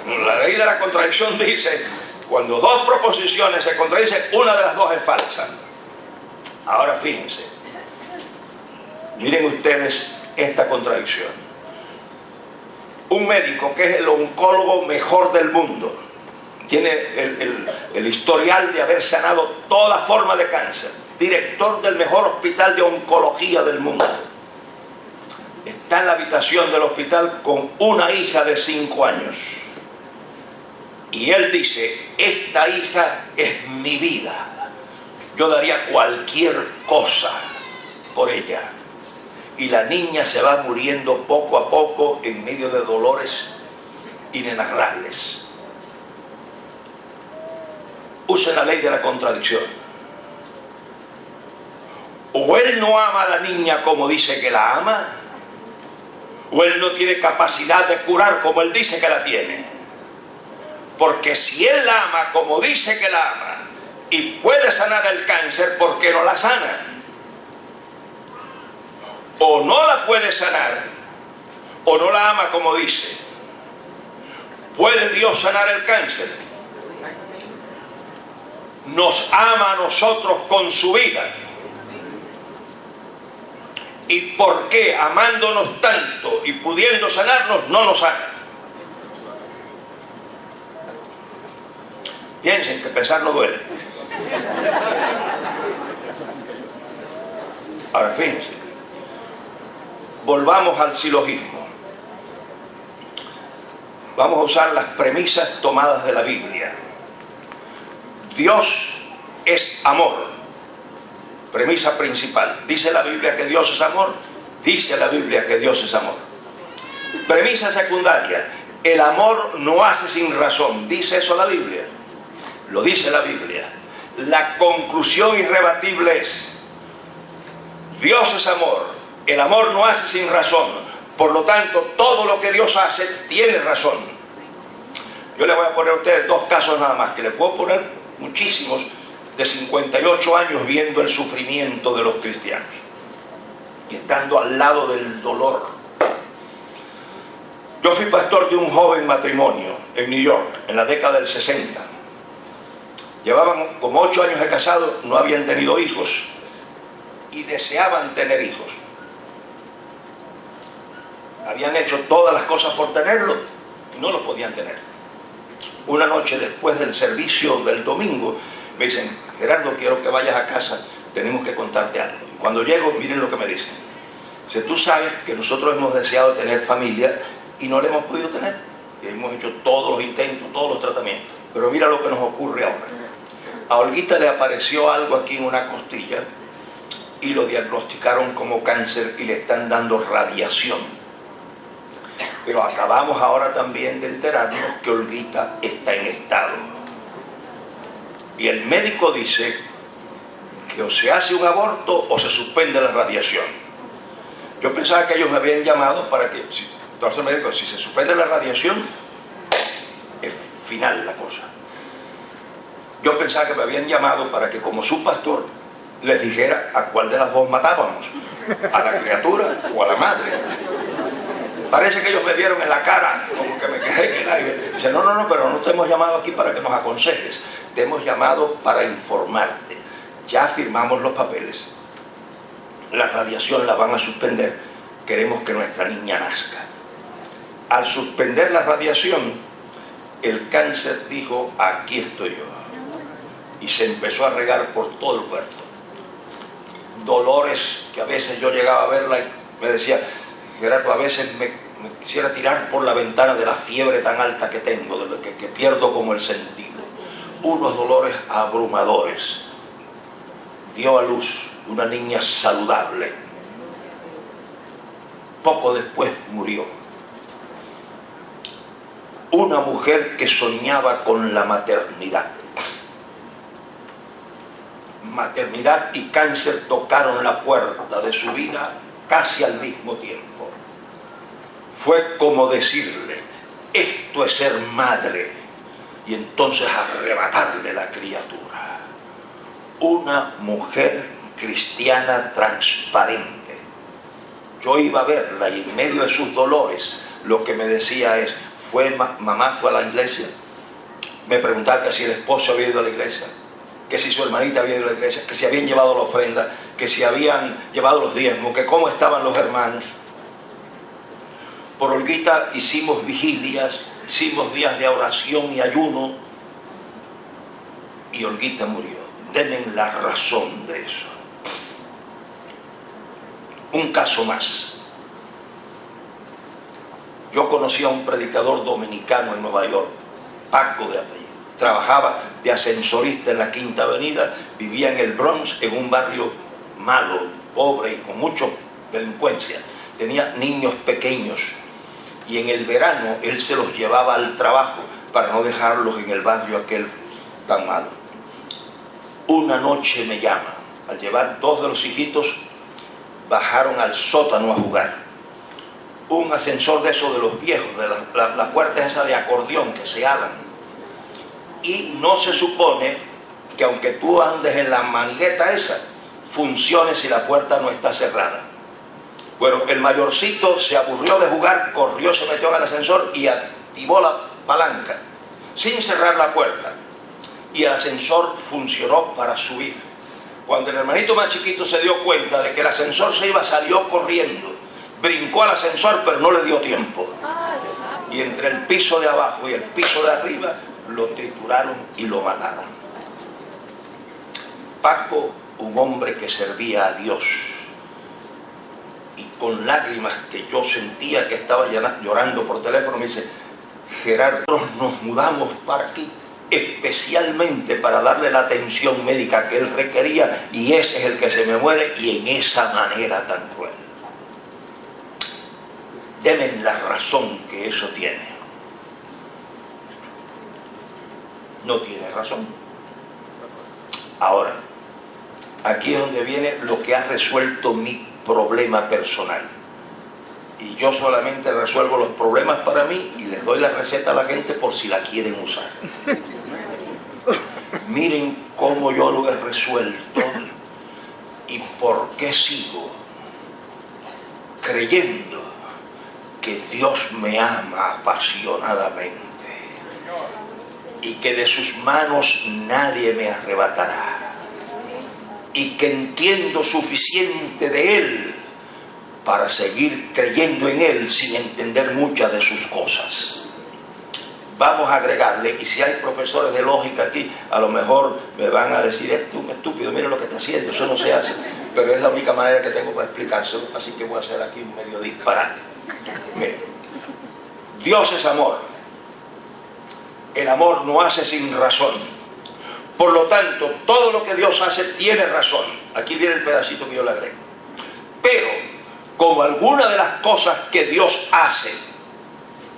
La ley de la contradicción dice, cuando dos proposiciones se contradicen, una de las dos es falsa. Ahora fíjense, miren ustedes esta contradicción. Un médico que es el oncólogo mejor del mundo, tiene el historial de haber sanado toda forma de cáncer, director del mejor hospital de oncología del mundo, está en la habitación del hospital con una hija de 5 años. Y él dice, esta hija es mi vida. Yo daría cualquier cosa por ella. Y la niña se va muriendo poco a poco en medio de dolores inenarrables. Usen la ley de la contradicción. O él no ama a la niña como dice que la ama, o él no tiene capacidad de curar como él dice que la tiene. Porque si él la ama como dice que la ama y puede sanar el cáncer, ¿por qué no la sana? O no la puede sanar, o no la ama como dice. ¿Puede Dios sanar el cáncer? Nos ama a nosotros con su vida. ¿Y por qué, amándonos tanto y pudiendo sanarnos, no nos sana? Piensen que pensar no duele. Ahora fíjense, volvamos al silogismo. Vamos a usar las premisas tomadas de la Biblia. Dios es amor. Premisa principal. ¿Dice la Biblia que Dios es amor? Dice la Biblia que Dios es amor. Premisa secundaria: el amor no hace sin razón. ¿Dice eso la Biblia? Lo dice la Biblia. La conclusión irrebatible es: Dios es amor. El amor no hace sin razón. Por lo tanto, todo lo que Dios hace tiene razón. Yo le voy a poner a ustedes dos casos nada más, que le puedo poner muchísimos, de 58 años viendo el sufrimiento de los cristianos y estando al lado del dolor. Yo fui pastor de un joven matrimonio en New York, en la década del 60. Llevaban como 8 años de casados, no habían tenido hijos y deseaban tener hijos. Habían hecho todas las cosas por tenerlo y no lo podían tener. Una noche después del servicio del domingo me dicen: Gerardo, quiero que vayas a casa, tenemos que contarte algo. Y cuando llego, miren lo que me dicen. Dice: tú sabes que nosotros hemos deseado tener familia y no la hemos podido tener. Y hemos hecho todos los intentos, todos los tratamientos. Pero mira lo que nos ocurre ahora. A Olguita le apareció algo aquí en una costilla y lo diagnosticaron como cáncer y le están dando radiación. Pero acabamos ahora también de enterarnos que Olguita está en estado. Y el médico dice que o se hace un aborto o se suspende la radiación. Yo pensaba que ellos me habían llamado para que, entonces el médico, si se suspende la radiación, es final la cosa. Yo pensaba que me habían llamado para que, como su pastor, les dijera a cuál de las dos matábamos, a la criatura o a la madre. Parece que ellos me vieron en la cara, como que me quedé en el aire. Dice: no, pero no te hemos llamado aquí para que nos aconsejes, te hemos llamado para informarte. Ya firmamos los papeles, la radiación la van a suspender, queremos que nuestra niña nazca. Al suspender la radiación, el cáncer dijo: aquí estoy yo. Y se empezó a regar por todo el cuerpo. Dolores que a veces yo llegaba a verla y me decía: Gerardo, a veces me quisiera tirar por la ventana de la fiebre tan alta que tengo, de lo que pierdo como el sentido. Unos dolores abrumadores. Dio a luz una niña saludable. Poco después murió. Una mujer que soñaba con la maternidad. Maternidad y cáncer tocaron la puerta de su vida casi al mismo tiempo. Fue como decirle: esto es ser madre, y entonces arrebatarle la criatura. Una mujer cristiana transparente. Yo iba a verla y en medio de sus dolores lo que me decía es: mamá fue a la iglesia. Me preguntaba que si el esposo había ido a la iglesia, que si su hermanita había ido a la iglesia, que si habían llevado la ofrenda, que si habían llevado los diezmos, que cómo estaban los hermanos. Por Olguita hicimos vigilias, hicimos días de oración y ayuno, y Olguita murió. Denme la razón de eso. Un caso más. Yo conocí a un predicador dominicano en Nueva York, Paco de apellido. Trabajaba de ascensorista en la Quinta Avenida, vivía en el Bronx, en un barrio malo, pobre y con mucha delincuencia. Tenía niños pequeños y en el verano él se los llevaba al trabajo para no dejarlos en el barrio aquel tan malo. Una noche me llama. Al llevar 2 de los hijitos, bajaron al sótano a jugar. Un ascensor de esos de los viejos, de las puertas esas de acordeón que se abran. Y no se supone que aunque tú andes en la manigueta esa, funcione si la puerta no está cerrada. Bueno, el mayorcito se aburrió de jugar, corrió, se metió en el ascensor y activó la palanca sin cerrar la puerta. Y el ascensor funcionó para subir. Cuando el hermanito más chiquito se dio cuenta de que el ascensor se iba, salió corriendo. Brincó al ascensor, pero no le dio tiempo. Y entre el piso de abajo y el piso de arriba, lo trituraron y lo mataron. Paco, un hombre que servía a Dios, y con lágrimas que yo sentía que estaba llorando por teléfono, me dice: Gerardo, nos mudamos para aquí especialmente para darle la atención médica que él requería, y ese es el que se me muere, y en esa manera tan cruel. Deme la razón que eso tiene. No tiene razón. Ahora, aquí es donde viene lo que ha resuelto mi problema personal. Y yo solamente resuelvo los problemas para mí y les doy la receta a la gente por si la quieren usar. Miren cómo yo lo he resuelto y por qué sigo creyendo que Dios me ama apasionadamente y que de sus manos nadie me arrebatará y que entiendo suficiente de Él para seguir creyendo en Él sin entender muchas de sus cosas. Vamos a agregarle, y si hay profesores de lógica aquí, a lo mejor me van a decir, es un estúpido, mira lo que está haciendo, eso no se hace, pero es la única manera que tengo para explicárselo, así que voy a hacer aquí un medio disparate. Miren, Dios es amor. El amor no hace sin razón. Por lo tanto, todo lo que Dios hace tiene razón. Aquí viene el pedacito que yo le agrego. Pero, como algunas de las cosas que Dios hace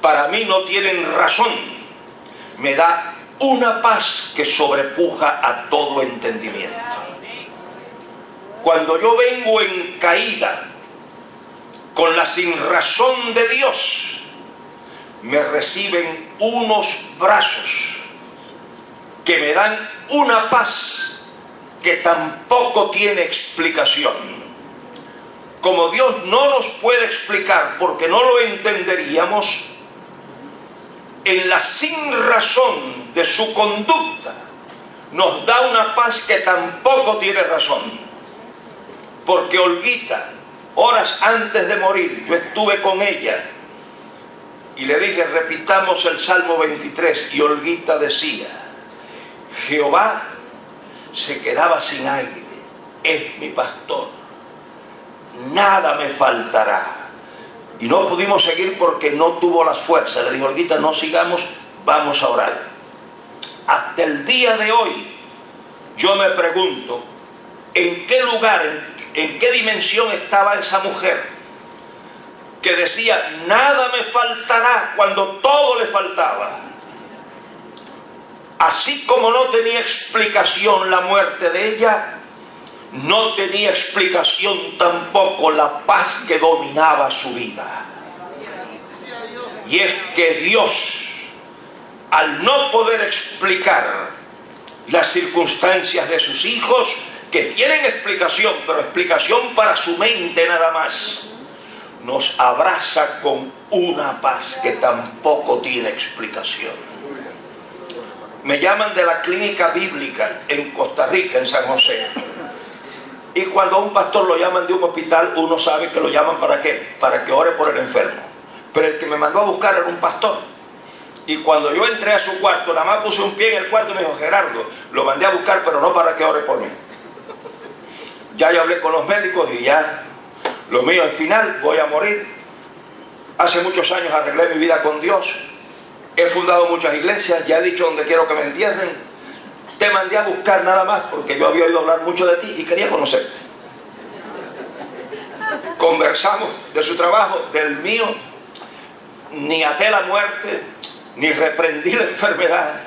para mí no tienen razón, me da una paz que sobrepuja a todo entendimiento. Cuando yo vengo en caída con la sinrazón de Dios, me reciben unos brazos que me dan una paz que tampoco tiene explicación. Como Dios no nos puede explicar porque no lo entenderíamos, en la sinrazón de su conducta nos da una paz que tampoco tiene razón. Porque Olguita, horas antes de morir, yo estuve con ella y le dije, repitamos el Salmo 23, y Olguita decía, Jehová se quedaba sin aire, es mi pastor, nada me faltará. Y no pudimos seguir porque no tuvo las fuerzas. Le dijo, Olguita, no sigamos, vamos a orar. Hasta el día de hoy, yo me pregunto, ¿en qué lugar, en qué dimensión estaba esa mujer que decía, nada me faltará cuando todo le faltaba? Así como no tenía explicación la muerte de ella, no tenía explicación tampoco la paz que dominaba su vida. Y es que Dios, al no poder explicar las circunstancias de sus hijos, que tienen explicación, pero explicación para su mente nada más, nos abraza con una paz que tampoco tiene explicación. Me llaman de la clínica bíblica en Costa Rica, en San José. Y cuando a un pastor lo llaman de un hospital, uno sabe que lo llaman ¿para qué? Para que ore por el enfermo. Pero el que me mandó a buscar era un pastor. Y cuando yo entré a su cuarto, nada más puse un pie en el cuarto y me dijo, Gerardo, lo mandé a buscar, pero no para que ore por mí. Ya yo hablé con los médicos y ya lo mío al final, voy a morir. Hace muchos años arreglé mi vida con Dios. He fundado muchas iglesias, ya he dicho dónde quiero que me entierren. Te mandé a buscar nada más porque yo había oído hablar mucho de ti y quería conocerte. Conversamos de su trabajo, del mío. Ni até la muerte, ni reprendí la enfermedad,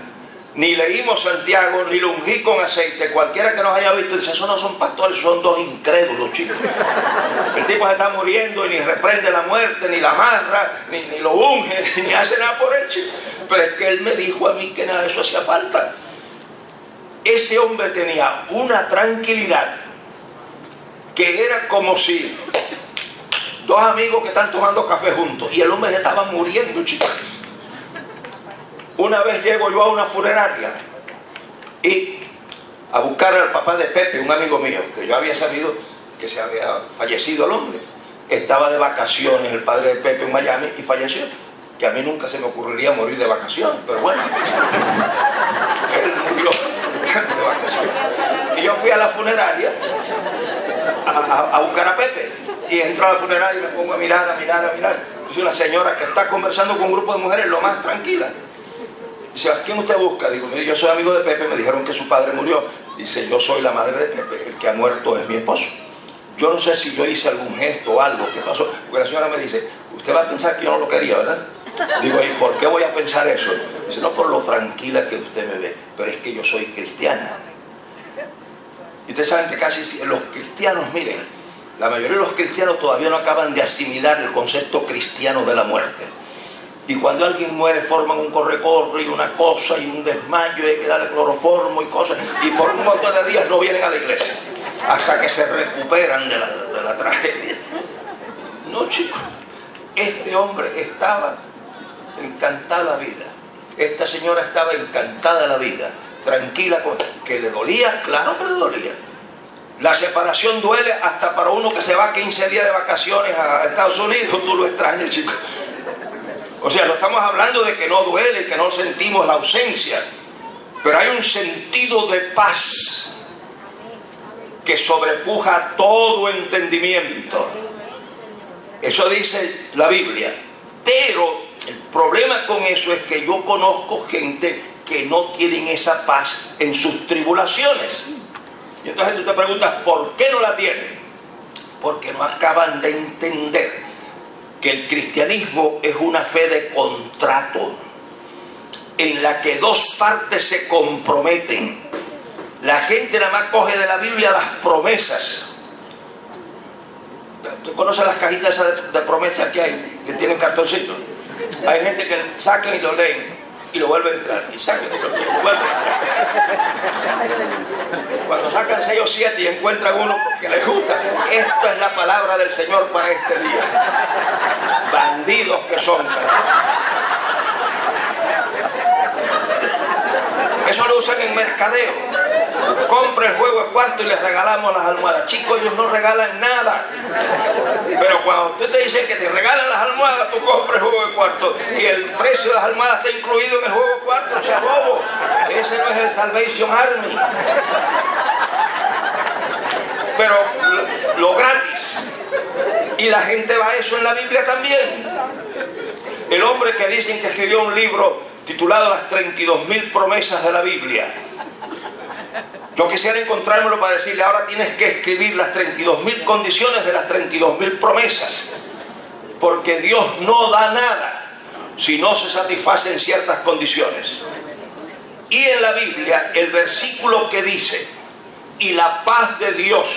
ni leímos Santiago, ni lo ungí con aceite. Cualquiera que nos haya visto dice, esos no son pastores, son dos incrédulos, chicos. El tipo se está muriendo y ni reprende la muerte, ni la amarra, ni lo unge, ni hace nada por él, chico. Pero es que él me dijo a mí que nada de eso hacía falta. Ese hombre tenía una tranquilidad que era como si dos amigos que están tomando café juntos y el hombre se estaba muriendo, chicos. Una vez llego yo a una funeraria y a buscar al papá de Pepe, un amigo mío, que yo había sabido que se había fallecido el hombre. Estaba de vacaciones el padre de Pepe en Miami y falleció. Que a mí nunca se me ocurriría morir de vacaciones, pero bueno, él murió de vacaciones. Y yo fui a la funeraria a buscar a Pepe y entro a la funeraria y me pongo a mirar. Es una señora que está conversando con un grupo de mujeres lo más tranquila. Dice, ¿a quién usted busca? Digo, mire, yo soy amigo de Pepe, me dijeron que su padre murió. Dice, yo soy la madre de Pepe, el que ha muerto es mi esposo. Yo no sé si yo hice algún gesto o algo, ¿qué pasó? Porque la señora me dice, Usted va a pensar que yo no lo quería, ¿verdad? Digo, ¿y por qué voy a pensar eso? Dice, no por lo tranquila que usted me ve, pero es que yo soy cristiana. Y ustedes saben que casi los cristianos, miren, la mayoría de los cristianos todavía no acaban de asimilar el concepto cristiano de la muerte. Y cuando alguien muere forman un corre-corre y una cosa y un desmayo y hay que darle cloroformo y cosas. Y por un montón de días no vienen a la iglesia hasta que se recuperan de la tragedia. No, chicos. Este hombre estaba encantada la vida. Esta señora estaba encantada de la vida. Tranquila. ¿Que le dolía? Claro que le dolía. La separación duele hasta para uno que se va 15 días de vacaciones a Estados Unidos. Tú lo extrañas, chicos. O sea, no estamos hablando de que no duele, que no sentimos la ausencia, pero hay un sentido de paz que sobrepuja todo entendimiento. Eso dice la Biblia. Pero el problema con eso es que yo conozco gente que no tienen esa paz en sus tribulaciones. Y entonces tú te preguntas, ¿por qué no la tienen? Porque no acaban de entender que el cristianismo es una fe de contrato, en la que dos partes se comprometen. La gente nada más coge de la Biblia las promesas. ¿Tú conoces las cajitas de promesas que hay, que tienen cartoncitos? Hay gente que sacan y lo leen y lo vuelven a entrar, y sacan y lo leen, y vuelven a entrar. Cuando sacan 6 o 7 y encuentran uno que les gusta, esta es la palabra del Señor para este día. Bandidos que son. Eso lo usan en mercadeo. Compra el juego de cuarto y les regalamos las almohadas. Chicos, ellos no regalan nada. Pero cuando usted te dice que te regalan las almohadas, tú compras el juego de cuarto y el precio de las almohadas está incluido en el juego de cuarto. O sea, bobo. Ese no es el Salvation Army. Pero lo gratis. Y la gente va a eso en la Biblia también. El hombre que dicen que escribió un libro titulado Las 32.000 promesas de la Biblia. Yo quisiera encontrármelo para decirle, ahora tienes que escribir las 32.000 condiciones de las 32.000 promesas. Porque Dios no da nada si no se satisfacen ciertas condiciones. Y en la Biblia, el versículo que dice, y la paz de Dios,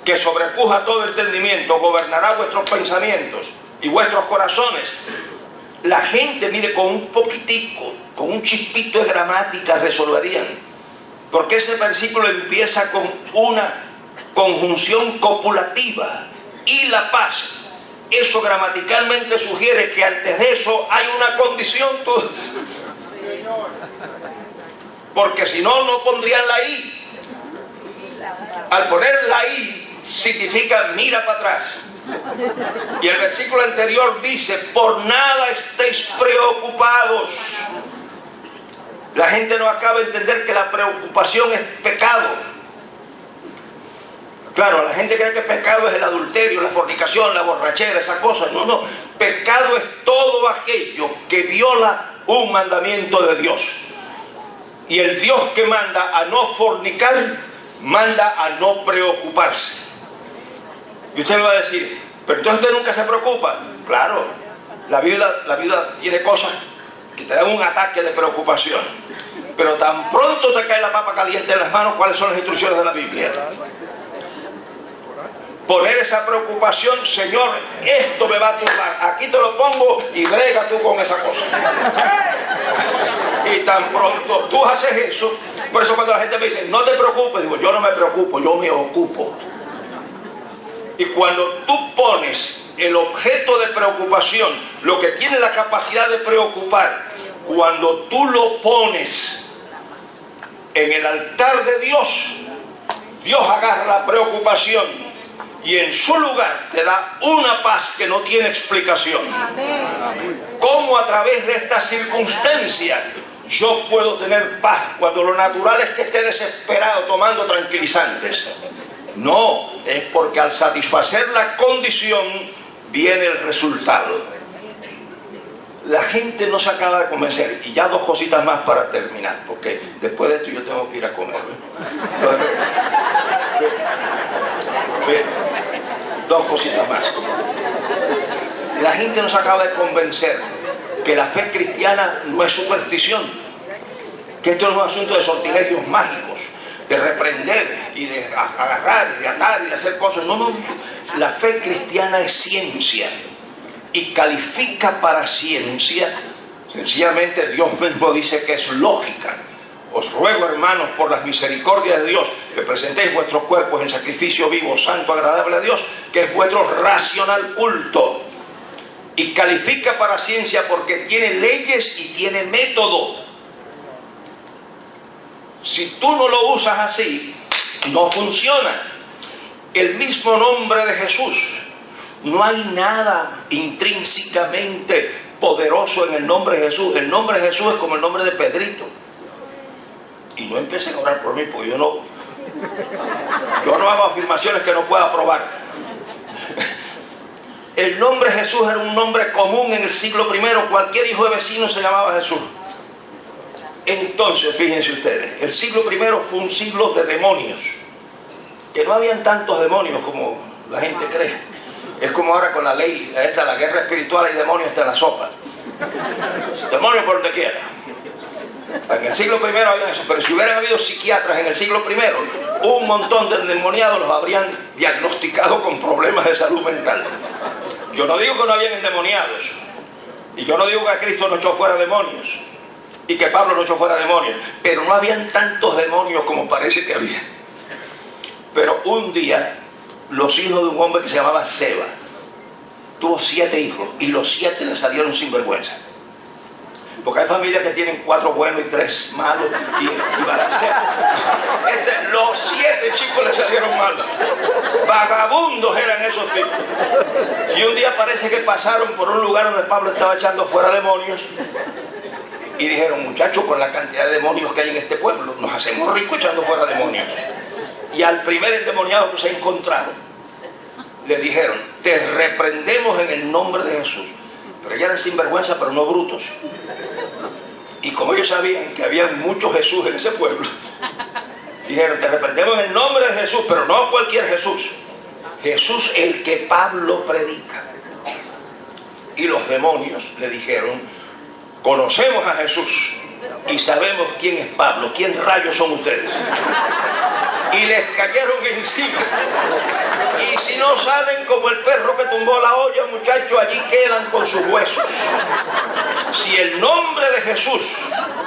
que sobrepuja todo entendimiento, gobernará vuestros pensamientos y vuestros corazones. La gente, mire, con un poquitico, con un chispito de gramática resolverían. Porque ese versículo empieza con una conjunción copulativa. Y la paz. Eso gramaticalmente sugiere que antes de eso hay una condición. Porque si no, no pondrían la I. Al poner la I significa mira para atrás. Y el versículo anterior dice, por nada estéis preocupados. La gente no acaba de entender que la preocupación es pecado. Claro, la gente cree que pecado es el adulterio, la fornicación, la borrachera, esas cosas. No, no. Pecado es todo aquello que viola un mandamiento de Dios. Y el Dios que manda a no fornicar, manda a no preocuparse. Y usted me va a decir, pero entonces usted nunca se preocupa. Claro, la vida tiene cosas que te dan un ataque de preocupación. Pero tan pronto te cae la papa caliente en las manos, ¿cuáles son las instrucciones de la Biblia? Poner esa preocupación, Señor, esto me va a turbar. Aquí te lo pongo y brega tú con esa cosa. Y tan pronto tú haces eso, por eso cuando la gente me dice, no te preocupes, digo, yo no me preocupo, yo me ocupo. Y cuando tú pones el objeto de preocupación, lo que tiene la capacidad de preocupar, cuando tú lo pones en el altar de Dios, Dios agarra la preocupación y en su lugar te da una paz que no tiene explicación. ¿Cómo a través de estas circunstancias yo puedo tener paz cuando lo natural es que esté desesperado tomando tranquilizantes? No, es porque al satisfacer la condición viene el resultado. La gente no se acaba de convencer. Y ya 2 cositas más para terminar, porque después de esto yo tengo que ir a comer. Bien, 2 cositas más. La gente no se acaba de convencer que la fe cristiana no es superstición, que esto no es un asunto de sortilegios mágicos, de reprender y de agarrar y de atar y de hacer cosas. No, no, la fe cristiana es ciencia y califica para ciencia. Sencillamente Dios mismo dice que es lógica. Os ruego, hermanos, por las misericordias de Dios, que presentéis vuestros cuerpos en sacrificio vivo, santo, agradable a Dios, que es vuestro racional culto. Y califica para ciencia porque tiene leyes y tiene método. Si tú no lo usas así, no funciona. El mismo nombre de Jesús. No hay nada intrínsecamente poderoso en el nombre de Jesús. El nombre de Jesús es como el nombre de Pedrito. Y no empiecen a orar por mí, porque yo no hago afirmaciones que no pueda probar. El nombre Jesús era un nombre común en el siglo I. Cualquier hijo de vecino se llamaba Jesús. Entonces, fíjense ustedes, el siglo I fue un siglo de demonios. Que no habían tantos demonios como la gente cree. Es como ahora con la ley, la guerra espiritual, hay demonios hasta en la sopa. Demonios por donde quiera. En el siglo I había eso, pero si hubieran habido psiquiatras en el siglo I, un montón de endemoniados los habrían diagnosticado con problemas de salud mental. Yo no digo que no habían endemoniados, y yo no digo que Cristo no echó fuera demonios, y que Pablo no echó fuera demonios, pero no habían tantos demonios como parece que había. Pero un día, los hijos de un hombre que se llamaba Seba, tuvo 7 hijos, y los 7 le salieron sin vergüenza. Porque hay familias que tienen 4 buenos y 3 malos y balanceados. Los 7 chicos le salieron malos. Vagabundos eran esos tipos. Y un día parece que pasaron por un lugar donde Pablo estaba echando fuera demonios. Y dijeron, muchachos, con la cantidad de demonios que hay en este pueblo, nos hacemos ricos echando fuera demonios. Y al primer endemoniado que se encontraron, le dijeron, te reprendemos en el nombre de Jesús. Pero ellos eran sinvergüenza, pero no brutos. Y como ellos sabían que había muchos Jesús en ese pueblo, dijeron, te reprendemos en el nombre de Jesús, pero no cualquier Jesús. Jesús el que Pablo predica. Y los demonios le dijeron, conocemos a Jesús y sabemos quién es Pablo, quién rayos son ustedes. Y les cayeron encima. Y si no salen como el perro que tumbó la olla, muchachos, allí quedan con sus huesos. Si el nombre de Jesús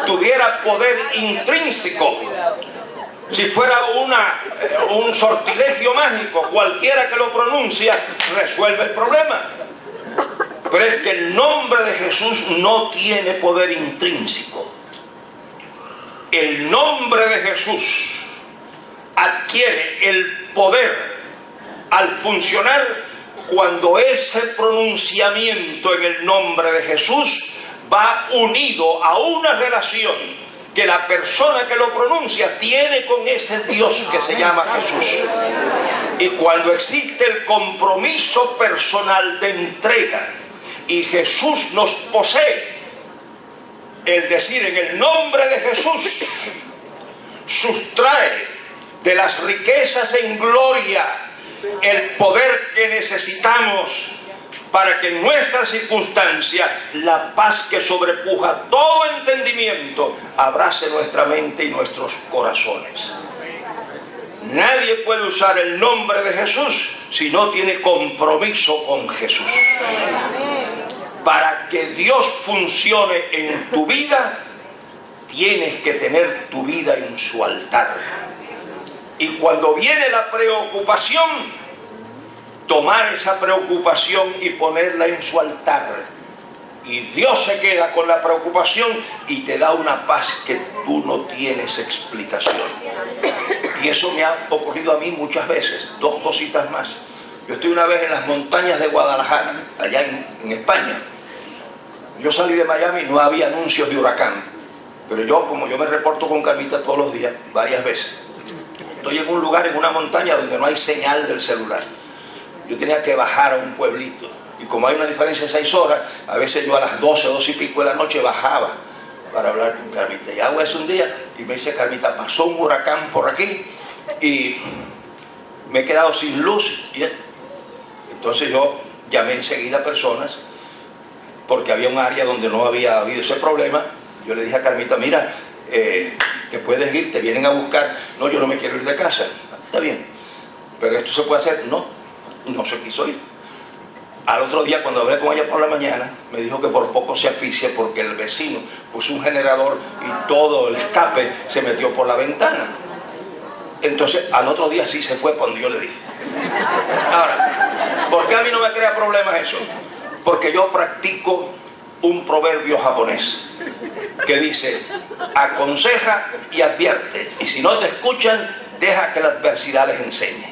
tuviera poder intrínseco, si fuera un sortilegio mágico, cualquiera que lo pronuncia resuelve el problema. Pero es que el nombre de Jesús no tiene poder intrínseco. El nombre de Jesús adquiere el poder al funcionar cuando ese pronunciamiento en el nombre de Jesús va unido a una relación que la persona que lo pronuncia tiene con ese Dios que se llama Jesús. Y cuando existe el compromiso personal de entrega y Jesús nos posee, el decir en el nombre de Jesús sustrae de las riquezas en gloria el poder que necesitamos para que en nuestra circunstancia la paz que sobrepuja todo entendimiento abrace nuestra mente y nuestros corazones. Nadie puede usar el nombre de Jesús si no tiene compromiso con Jesús. Para que Dios funcione en tu vida, tienes que tener tu vida en su altar. Y cuando viene la preocupación, tomar esa preocupación y ponerla en su altar. Y Dios se queda con la preocupación y te da una paz que tú no tienes explicación. Y eso me ha ocurrido a mí muchas veces. 2 cositas más. Yo estoy una vez en las montañas de Guadalajara, allá en España. Yo salí de Miami y no había anuncios de huracán. Pero yo, como yo me reporto con Carmita todos los días, varias veces, estoy en un lugar, en una montaña donde no hay señal del celular. Yo tenía que bajar a un pueblito. Y como hay una diferencia de 6 horas, a veces yo a las 12, 12 y pico de la noche bajaba para hablar con Carmita. Y hago eso un día y me dice Carmita, pasó un huracán por aquí y me he quedado sin luz. Y entonces yo llamé enseguida a personas, porque había un área donde no había habido ese problema. Yo le dije a Carmita, mira, te puedes ir, te vienen a buscar. No, yo no me quiero ir de casa. Está bien, pero esto se puede hacer. No, no se quiso ir. Al otro día, cuando hablé con ella por la mañana, me dijo que por poco se asfixia porque el vecino puso un generador y todo el escape se metió por la ventana. Entonces, al otro día sí se fue cuando yo le dije. Ahora, ¿por qué a mí no me crea problemas eso? Porque yo practico un proverbio japonés que dice: aconseja y advierte, y si no te escuchan, deja que la adversidad les enseñe.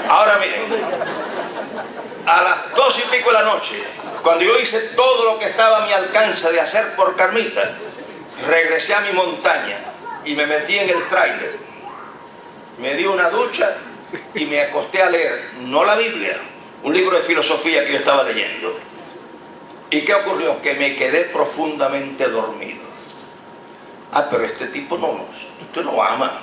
Ahora miren, a las 2:00 de la noche, cuando yo hice todo lo que estaba a mi alcance de hacer por Carmita, regresé a mi montaña y me metí en el tráiler, me di una ducha y me acosté a leer, no la Biblia, un libro de filosofía que yo estaba leyendo. ¿Y qué ocurrió? Que me quedé profundamente dormido. Ah, pero este tipo no, usted no ama.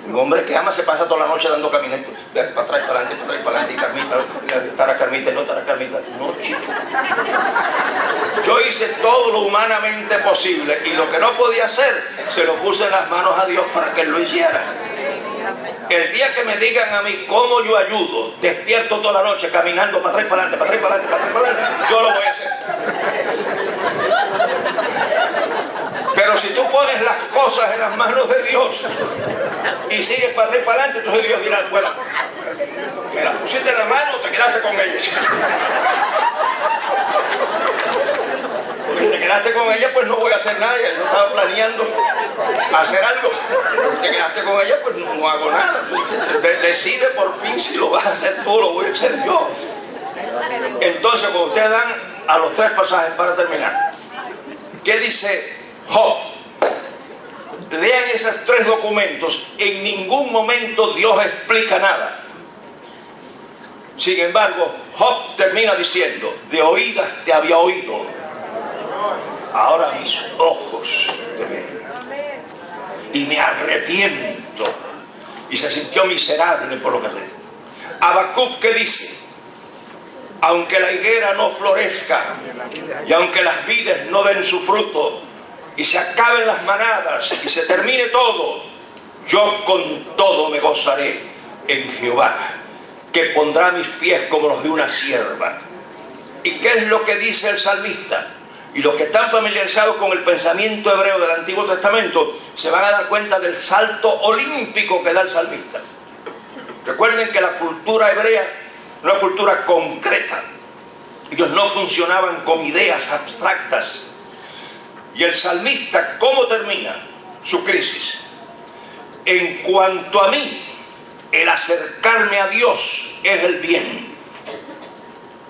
Un hombre que ama se pasa toda la noche dando caminando, para atrás, para adelante, y Carmita, estará Carmita, no estará Carmita. No, chico. Yo hice todo lo humanamente posible y lo que no podía hacer, se lo puse en las manos a Dios para que Él lo hiciera. El día que me digan a mí cómo yo ayudo, despierto toda la noche caminando para atrás, para adelante, para atrás, para adelante, para atrás, para adelante, yo lo voy a hacer. Pero si tú pones las cosas en las manos de Dios y sigues para atrás, para adelante, entonces Dios dirá, bueno, me las pusiste en la mano o te quedaste con ella. Porque te quedaste con ella, pues no voy a hacer nada. Yo estaba planeando hacer algo. Te quedaste con ella, pues no hago nada. Decide por fin si lo vas a hacer tú o lo voy a hacer yo. Entonces, cuando ustedes dan a los 3 pasajes para terminar, ¿qué dice Job? Lean esos 3 documentos. En ningún momento Dios explica nada. Sin embargo, Job termina diciendo: de oídas te había oído, ahora mis ojos te ven. Y me arrepiento. Y se sintió miserable por lo que hace. Habacuc, ¿qué dice? Aunque la higuera no florezca y aunque las vides no den su fruto y se acaben las manadas y se termine todo, yo con todo me gozaré en Jehová, que pondrá mis pies como los de una sierva. ¿Y qué es lo que dice el salmista? Y los que están familiarizados con el pensamiento hebreo del Antiguo Testamento se van a dar cuenta del salto olímpico que da el salmista. Recuerden que la cultura hebrea es una cultura concreta. Ellos no funcionaban con ideas abstractas. Y el salmista, ¿cómo termina su crisis? En cuanto a mí, el acercarme a Dios es el bien.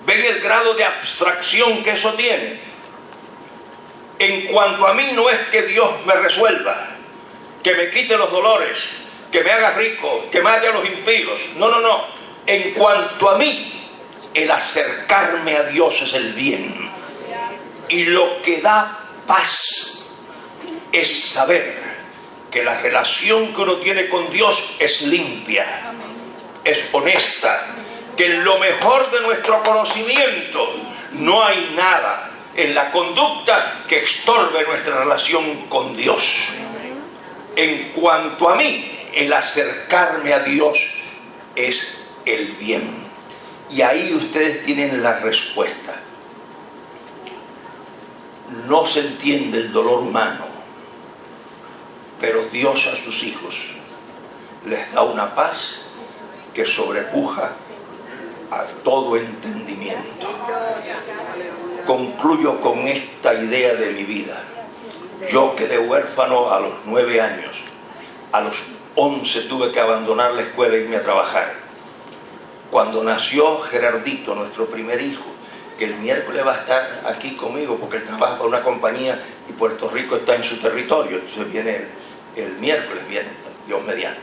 ¿Ven el grado de abstracción que eso tiene? En cuanto a mí, no es que Dios me resuelva, que me quite los dolores, que me haga rico, que mate a los impíos. No, no, no. En cuanto a mí, el acercarme a Dios es el bien. Y lo que da paz es saber que la relación que uno tiene con Dios es limpia, es honesta, que en lo mejor de nuestro conocimiento no hay nada en la conducta que estorbe nuestra relación con Dios. En cuanto a mí, el acercarme a Dios es el bien. Y ahí ustedes tienen la respuesta. No se entiende el dolor humano, pero Dios a sus hijos les da una paz que sobrepuja a todo entendimiento. Concluyo con esta idea de mi vida. Yo quedé huérfano a los 9 años. A los 11 tuve que abandonar la escuela e irme a trabajar. Cuando nació Gerardito, nuestro primer hijo, que el miércoles va a estar aquí conmigo porque él trabaja para una compañía y Puerto Rico está en su territorio, entonces viene el miércoles, viene Dios mediante.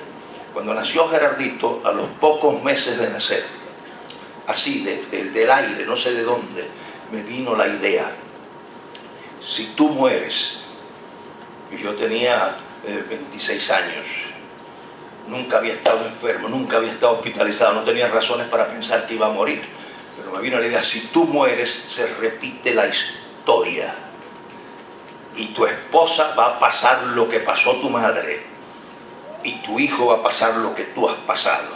Cuando nació Gerardito, a los pocos meses de nacer, así del aire, no sé de dónde, me vino la idea: si tú mueres, y yo tenía 26 años, Nunca había estado enfermo, nunca había estado hospitalizado, no tenía razones para pensar que iba a morir. Pero me vino la idea, si tú mueres, se repite la historia. Y tu esposa va a pasar lo que pasó tu madre. Y tu hijo va a pasar lo que tú has pasado.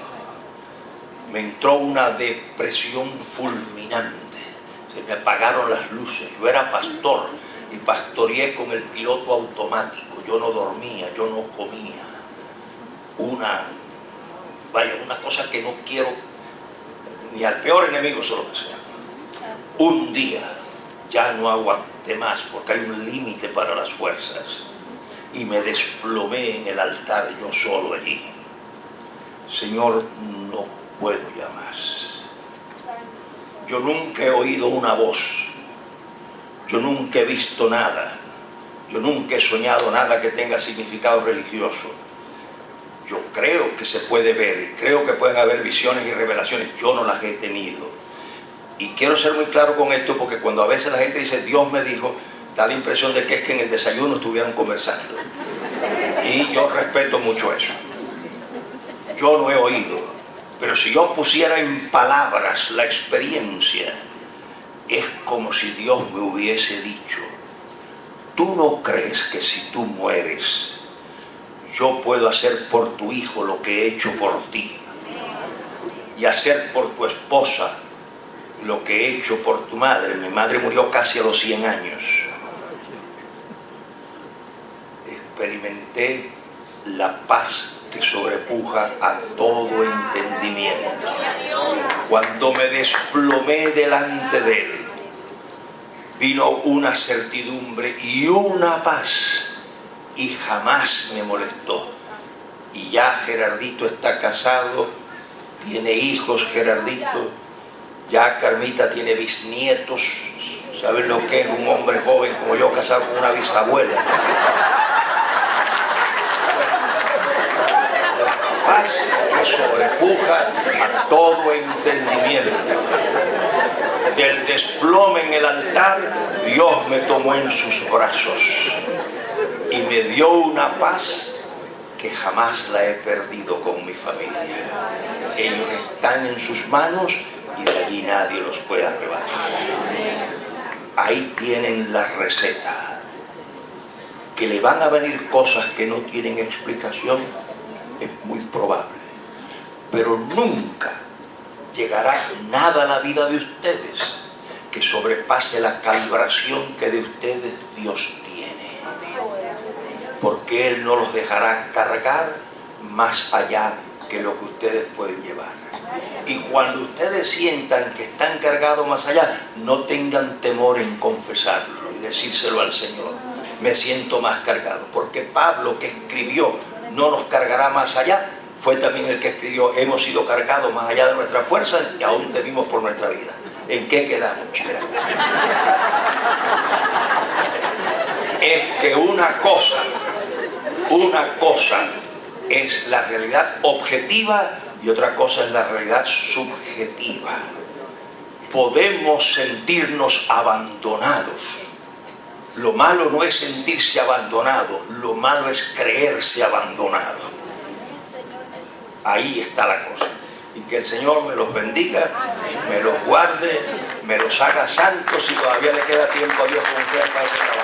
Me entró una depresión fulminante. Se me apagaron las luces. Yo era pastor y pastoreé con el piloto automático. Yo no dormía, yo no comía. Una cosa que no quiero ni al peor enemigo se lo deseo. Un día ya no aguanté más porque hay un límite para las fuerzas y me desplomé en el altar yo solo allí. Señor, no puedo ya más. Yo nunca he oído una voz, yo nunca he visto nada, yo nunca he soñado nada que tenga significado religioso. Yo creo que se puede ver, creo que pueden haber visiones y revelaciones, yo no las he tenido. Y quiero ser muy claro con esto porque cuando a veces la gente dice Dios me dijo, da la impresión de que es que en el desayuno estuvieran conversando. Y yo respeto mucho eso. Yo no he oído, pero si yo pusiera en palabras la experiencia, es como si Dios me hubiese dicho, ¿tú no crees que si tú mueres, yo puedo hacer por tu hijo lo que he hecho por ti? Y hacer por tu esposa lo que he hecho por tu madre. Mi madre murió casi a los 100 años. Experimenté la paz que sobrepuja a todo entendimiento. Cuando me desplomé delante de él, vino una certidumbre y una paz. Y jamás me molestó. Y ya Gerardito está casado, tiene hijos Gerardito, ya Carmita tiene bisnietos. ¿Saben lo que es un hombre joven como yo casado con una bisabuela? Paz que sobrepuja a todo entendimiento. Del desplome en el altar, Dios me tomó en sus brazos y me dio una paz que jamás la he perdido con mi familia. Ellos están en sus manos y de allí nadie los puede arrebatar. Ahí tienen la receta. Que le van a venir cosas que no tienen explicación es muy probable, pero nunca llegará nada a la vida de ustedes que sobrepase la calibración que de ustedes Dios tiene, porque Él no los dejará cargar más allá que lo que ustedes pueden llevar. Y cuando ustedes sientan que están cargados más allá, no tengan temor en confesarlo y decírselo al Señor. Me siento más cargado, porque Pablo, que escribió no nos cargará más allá, fue también el que escribió hemos sido cargados más allá de nuestras fuerzas y aún temimos por nuestra vida. ¿En qué quedamos, chicos? Es que una cosa es la realidad objetiva y otra cosa es la realidad subjetiva. Podemos sentirnos abandonados. Lo malo no es sentirse abandonado, lo malo es creerse abandonado. Ahí está la cosa. Y que el Señor me los bendiga, me los guarde, me los haga santos, y todavía le queda tiempo a Dios con ustedes para hacer la obra.